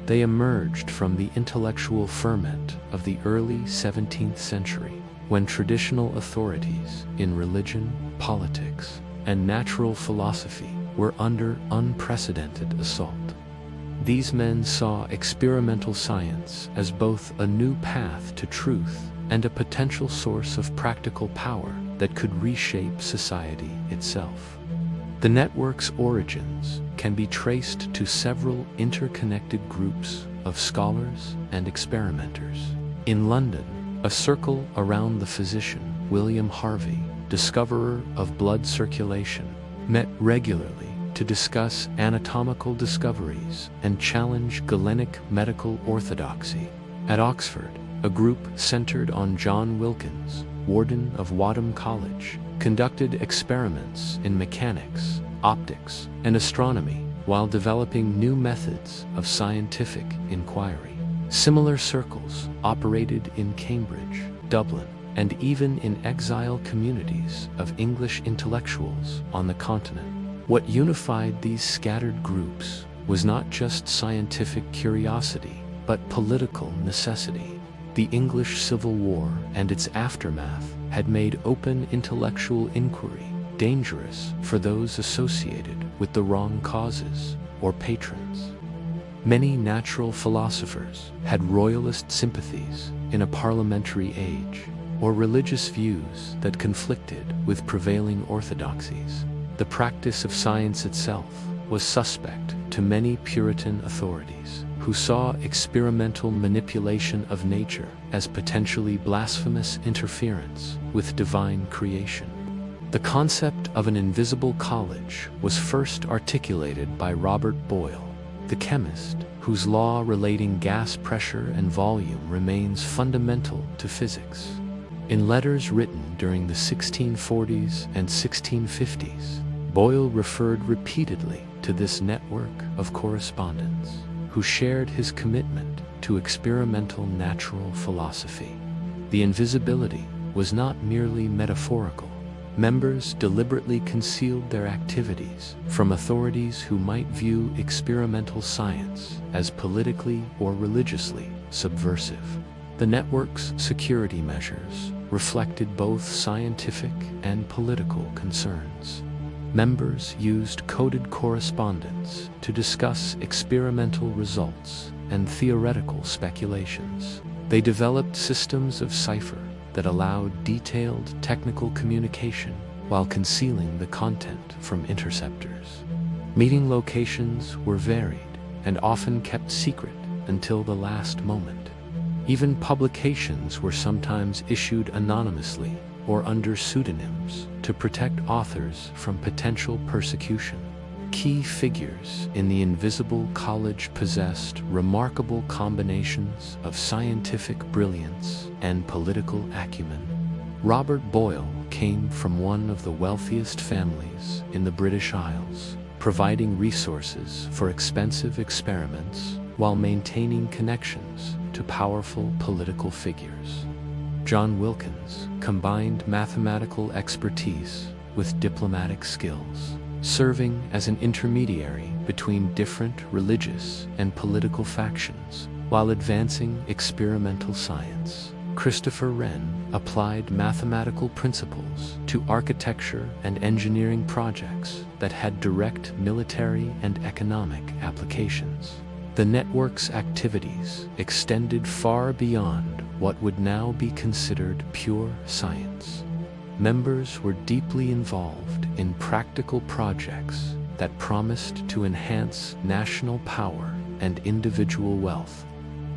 They emerged from the intellectual ferment of the early 17th century, when traditional authorities in religion, politics, and natural philosophy were under unprecedented assault. These men saw experimental science as both a new path to truth and a potential source of practical power that could reshape society itself. The network's origins can be traced to several interconnected groups of scholars and experimenters. In London, a circle around the physician William Harvey, discoverer of blood circulation, met regularly to discuss anatomical discoveries and challenge Galenic medical orthodoxy. At Oxford, a group centered on John Wilkins, warden of Wadham College, conducted experiments in mechanics, optics, and astronomy while developing new methods of scientific inquiry. Similar circles operated in Cambridge, Dublin, and even in exile communities of English intellectuals on the continent. What unified these scattered groups was not just scientific curiosity, but political necessity. The English Civil War and its aftermath had made open intellectual inquiry dangerous for those associated with the wrong causes or patrons. Many natural philosophers had royalist sympathies in a parliamentary age, or religious views that conflicted with prevailing orthodoxies. The practice of science itself was suspect to many Puritan authorities, who saw experimental manipulation of nature as potentially blasphemous interference with divine creation. The concept of an invisible college was first articulated by Robert Boyle, the chemist, whose law relating gas pressure and volume remains fundamental to physics. In letters written during the 1640s and 1650s, Boyle referred repeatedly to this network of correspondents who shared his commitment to experimental natural philosophy. The invisibility was not merely metaphorical. Members deliberately concealed their activities from authorities who might view experimental science as politically or religiously subversive. The network's security measures reflected both scientific and political concerns. Members used coded correspondence to discuss experimental results and theoretical speculations. They developed systems of cipher that allowed detailed technical communication while concealing the content from interceptors. Meeting locations were varied and often kept secret until the last moment. Even publications were sometimes issued anonymously or under pseudonyms to protect authors from potential persecution. Key figures in the Invisible College possessed remarkable combinations of scientific brilliance and political acumen. Robert Boyle came from one of the wealthiest families in the British Isles, providing resources for expensive experiments while maintaining connections to powerful political figures. John Wilkins combined mathematical expertise with diplomatic skills, serving as an intermediary between different religious and political factions while advancing experimental science. Christopher Wren applied mathematical principles to architecture and engineering projects that had direct military and economic applications. The network's activities extended far beyond what would now be considered pure science. Members were deeply involved in practical projects that promised to enhance national power and individual wealth.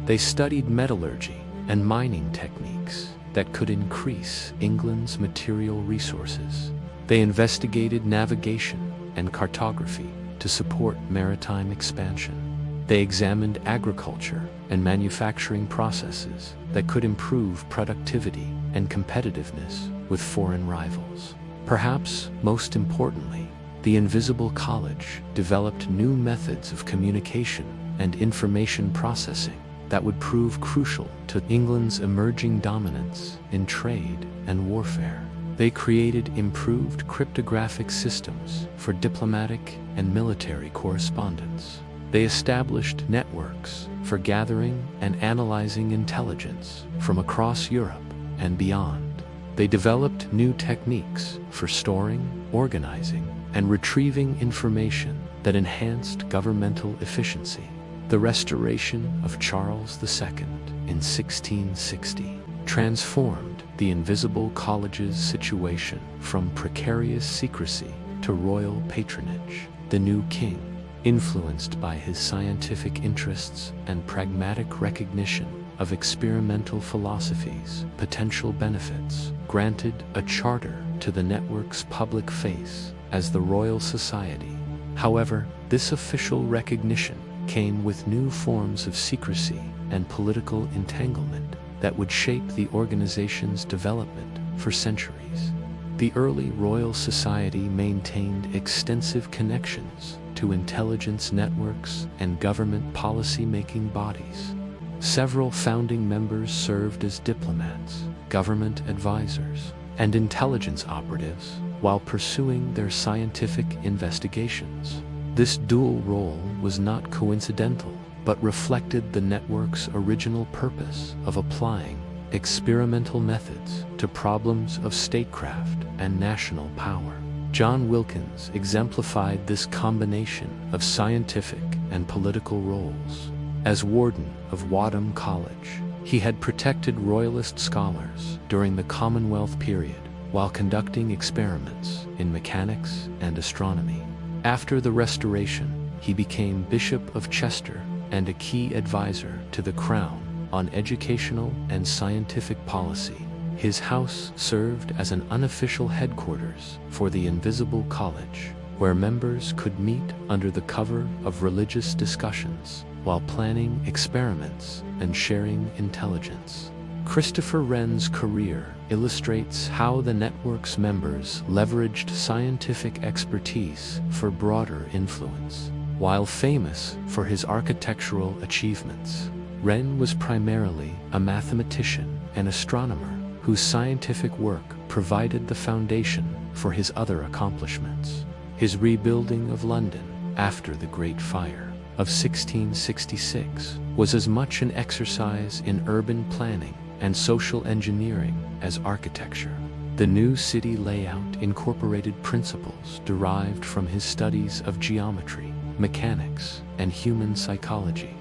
They studied metallurgy and mining techniques that could increase England's material resources. They investigated navigation and cartography to support maritime expansion. They examined agriculture and manufacturing processes that could improve productivity and competitiveness with foreign rivals. Perhaps most importantly, the Invisible College developed new methods of communication and information processing that would prove crucial to England's emerging dominance in trade and warfare. They created improved cryptographic systems for diplomatic and military correspondence. They established networks for gathering and analyzing intelligence from across Europe and beyond. They developed new techniques for storing, organizing, and retrieving information that enhanced governmental efficiency. The restoration of Charles II in 1660 transformed the Invisible College's situation from precarious secrecy to royal patronage. The new king, influenced by his scientific interests and pragmatic recognition of experimental philosophy's potential benefits, granted a charter to the network's public face as the Royal Society. However, this official recognition came with new forms of secrecy and political entanglement that would shape the organization's development for centuries. The early Royal Society maintained extensive connections to intelligence networks and government policy-making bodies. Several founding members served as diplomats, government advisors, and intelligence operatives while pursuing their scientific investigations. This dual role was not coincidental, but reflected the network's original purpose of applying experimental methods to problems of statecraft and national power. John Wilkins exemplified this combination of scientific and political roles. As warden of Wadham College, he had protected royalist scholars during the Commonwealth period while conducting experiments in mechanics and astronomy. After the Restoration, he became Bishop of Chester and a key advisor to the Crown on educational and scientific policy. His house served as an unofficial headquarters for the Invisible College, where members could meet under the cover of religious discussions while planning experiments and sharing intelligence. Christopher Wren's career illustrates how the network's members leveraged scientific expertise for broader influence. While famous for his architectural achievements, Wren was primarily a mathematician and astronomer whose scientific work provided the foundation for his other accomplishments. His rebuilding of London after the Great Fire of 1666 was as much an exercise in urban planning and social engineering as architecture. The new city layout incorporated principles derived from his studies of geometry, mechanics, and human psychology.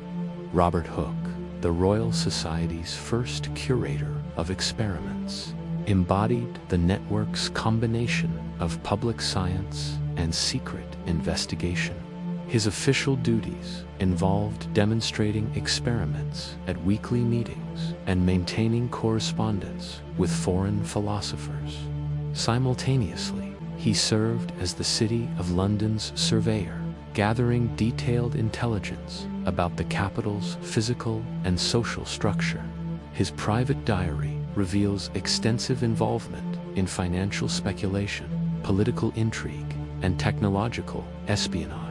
Robert Hooke, the Royal Society's first curator of experiments, embodied the network's combination of public science and secret investigation. His official duties involved demonstrating experiments at weekly meetings and maintaining correspondence with foreign philosophers. Simultaneously, he served as the City of London's surveyor, gathering detailed intelligence about the capital's physical and social structure. His private diary reveals extensive involvement in financial speculation, political intrigue, and technological espionage.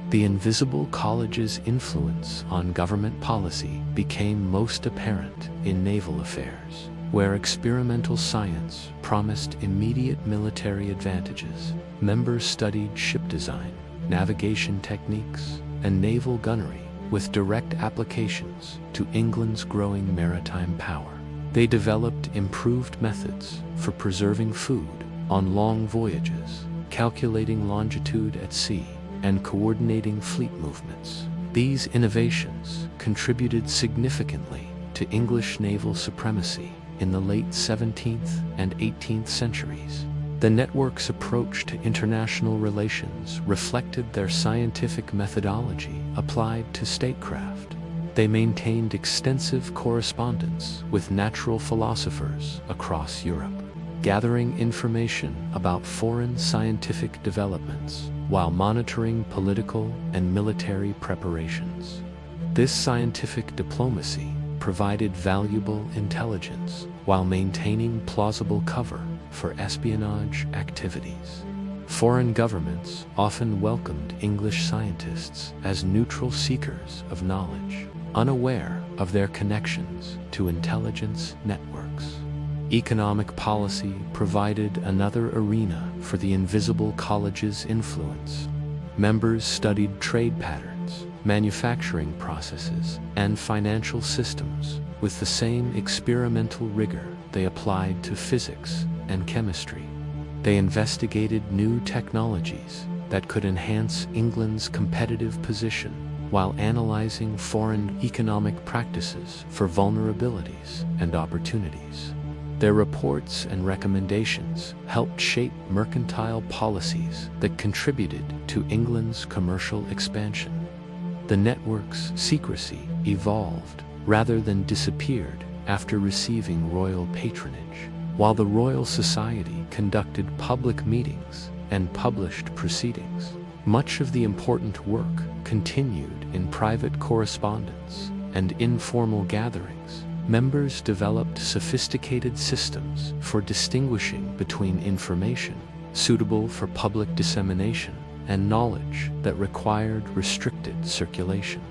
The Invisible College's influence on government policy became most apparent in naval affairs, where experimental science promised immediate military advantages. Members studied ship design, navigation techniques, and naval gunnery with direct applications to England's growing maritime power. They developed improved methods for preserving food on long voyages, calculating longitude at sea, and coordinating fleet movements. These innovations contributed significantly to English naval supremacy in the late 17th and 18th centuries. The network's approach to international relations reflected their scientific methodology applied to statecraft. They maintained extensive correspondence with natural philosophers across Europe. gathering information about foreign scientific developments while monitoring political and military preparations. This scientific diplomacy provided valuable intelligence while maintaining plausible cover for espionage activities. Foreign governments often welcomed English scientists as neutral seekers of knowledge, unaware of their connections to intelligence networks. Economic policy provided another arena for the Invisible College's influence. Members studied trade patterns, manufacturing processes, and financial systems with the same experimental rigor they applied to physics and chemistry. They investigated new technologies that could enhance England's competitive position while analyzing foreign economic practices for vulnerabilities and opportunities. Their reports and recommendations helped shape mercantile policies that contributed to England's commercial expansion. The network's secrecy evolved rather than disappeared after receiving royal patronage, while the Royal Society conducted public meetings and published proceedings. Much of the important work continued in private correspondence and informal gatherings. Members developed sophisticated systems for distinguishing between information suitable for public dissemination and knowledge that required restricted circulation.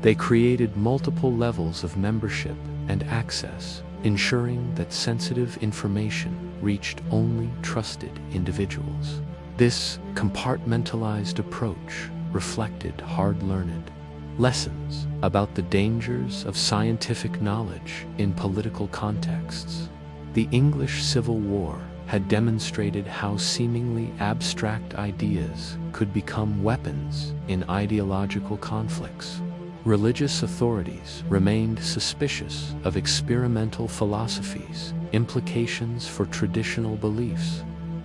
They created multiple levels of membership and access, ensuring that sensitive information reached only trusted individuals. This compartmentalized approach reflected hard-learned lessons about the dangers of scientific knowledge in political contexts. The English Civil War had demonstrated how seemingly abstract ideas could become weapons in ideological conflicts. Religious authorities remained suspicious of experimental philosophies, implications for traditional beliefs.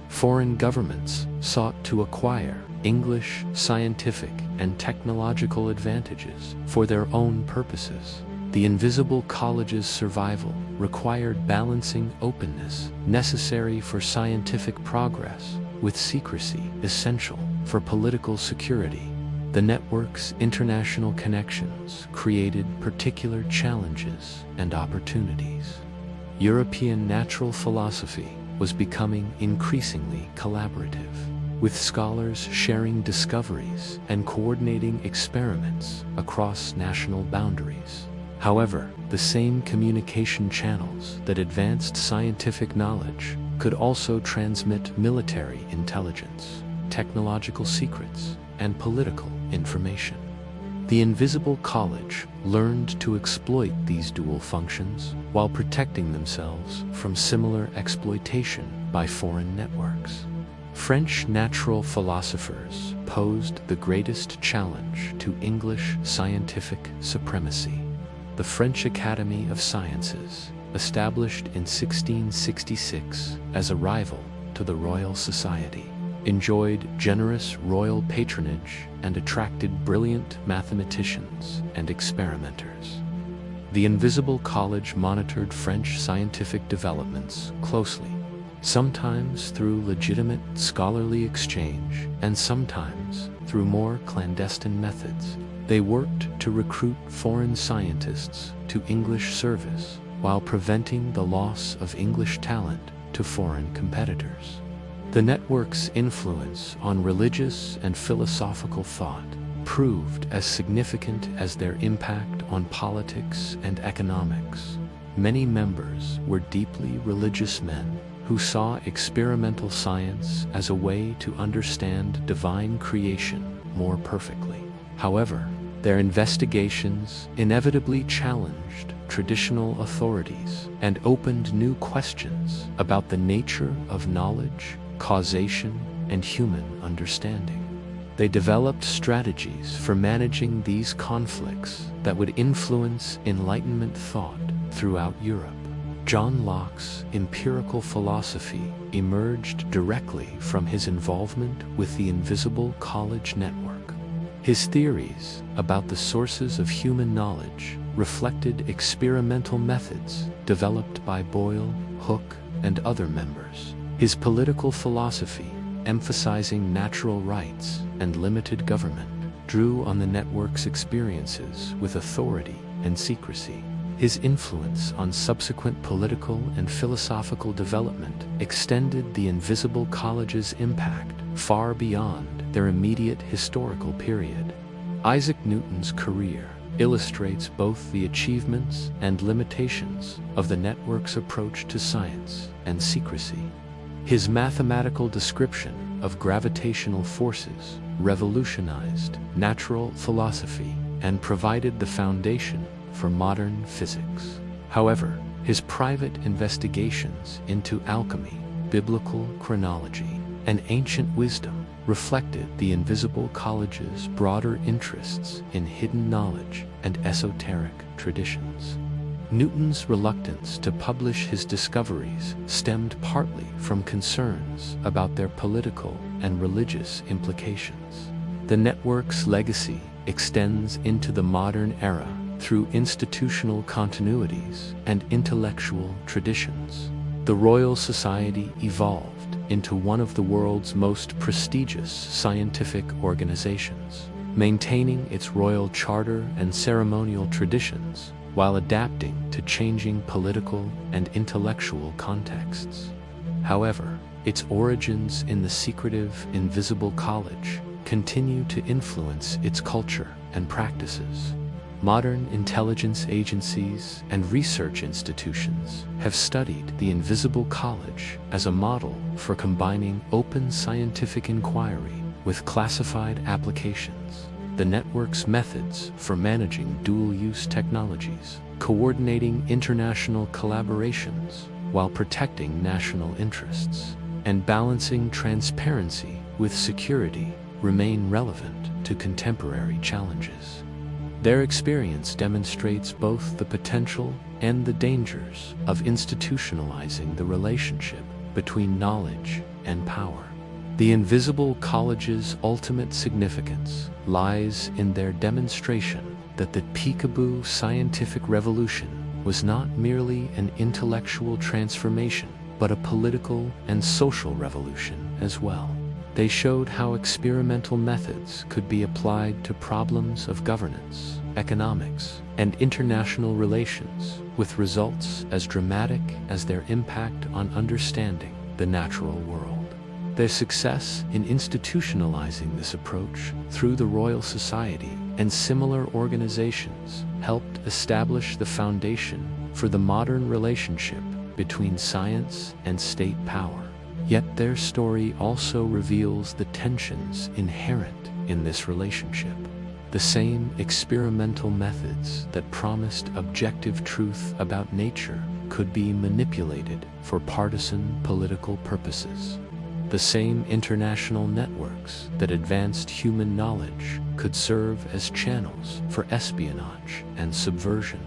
Foreign governments sought to acquire English scientific and technological advantages for their own purposes. The Invisible College's survival required balancing openness necessary for scientific progress with secrecy essential for political security. The network's international connections created particular challenges and opportunities. European natural philosophy was becoming increasingly collaborative, with scholars sharing discoveries and coordinating experiments across national boundaries. However, the same communication channels that advanced scientific knowledge could also transmit military intelligence, technological secrets, and political information. The Invisible College learned to exploit these dual functions while protecting themselves from similar exploitation by foreign networks. French natural philosophers posed the greatest challenge to English scientific supremacy. The French Academy of Sciences, established in 1666 as a rival to the Royal Society, enjoyed generous royal patronage and attracted brilliant mathematicians and experimenters. The Invisible College monitored French scientific developments closely, sometimes through legitimate scholarly exchange and sometimes through more clandestine methods. They worked to recruit foreign scientists to English service while preventing the loss of English talent to foreign competitors. The network's influence on religious and philosophical thought proved as significant as their impact on politics and economics. Many members were deeply religious men who saw experimental science as a way to understand divine creation more perfectly. However, their investigations inevitably challenged traditional authorities and opened new questions about the nature of knowledge, causation, and human understanding. They developed strategies for managing these conflicts that would influence Enlightenment thought throughout Europe. John Locke's empirical philosophy emerged directly from his involvement with the Invisible College network. His theories about the sources of human knowledge reflected experimental methods developed by Boyle, Hooke, and other members. His political philosophy, emphasizing natural rights and limited government, drew on the network's experiences with authority and secrecy. His influence on subsequent political and philosophical development extended the Invisible College's impact far beyond their immediate historical period. Isaac Newton's career illustrates both the achievements and limitations of the network's approach to science and secrecy. His mathematical description of gravitational forces revolutionized natural philosophy and provided the foundation for modern physics. However, his private investigations into alchemy, biblical chronology, and ancient wisdom reflected the Invisible College's broader interests in hidden knowledge and esoteric traditions. Newton's reluctance to publish his discoveries stemmed partly from concerns about their political and religious implications. The network's legacy extends into the modern era through institutional continuities and intellectual traditions. The Royal Society evolved into one of the world's most prestigious scientific organizations, maintaining its royal charter and ceremonial traditions while adapting to changing political and intellectual contexts. However, its origins in the secretive Invisible College continue to influence its culture and practices. Modern intelligence agencies and research institutions have studied the Invisible College as a model for combining open scientific inquiry with classified applications. The network's methods for managing dual-use technologies, coordinating international collaborations while protecting national interests, and balancing transparency with security remain relevant to contemporary challenges. Their experience demonstrates both the potential and the dangers of institutionalizing the relationship between knowledge and power. The Invisible College's ultimate significance lies in their demonstration that the Peekaboo scientific revolution was not merely an intellectual transformation, but a political and social revolution as well. They showed how experimental methods could be applied to problems of governance, economics, and international relations, with results as dramatic as their impact on understanding the natural world. Their success in institutionalizing this approach through the Royal Society and similar organizations helped establish the foundation for the modern relationship between science and state power. Yet their story also reveals the tensions inherent in this relationship. The same experimental methods that promised objective truth about nature could be manipulated for partisan political purposes. The same international networks that advanced human knowledge could serve as channels for espionage and subversion.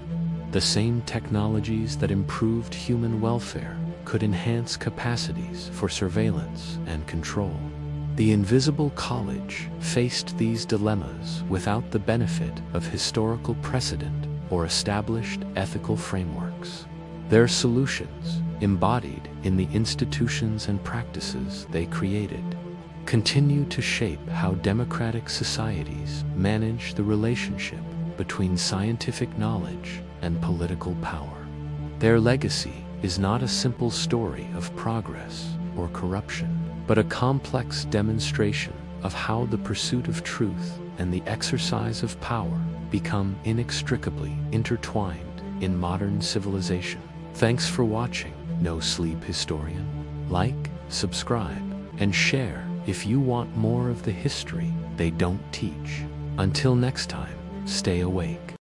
The same technologies that improved human welfare could enhance capacities for surveillance and control. The Invisible College faced these dilemmas without the benefit of historical precedent or established ethical frameworks. Their solutions, embodied in the institutions and practices they created, continue to shape how democratic societies manage the relationship between scientific knowledge and political power. Their legacy is not a simple story of progress or corruption, but a complex demonstration of how the pursuit of truth and the exercise of power become inextricably intertwined in modern civilization. Thanks for watching No Sleep Historian. Like, subscribe, and share if you want more of the history they don't teach. Until next time, stay awake.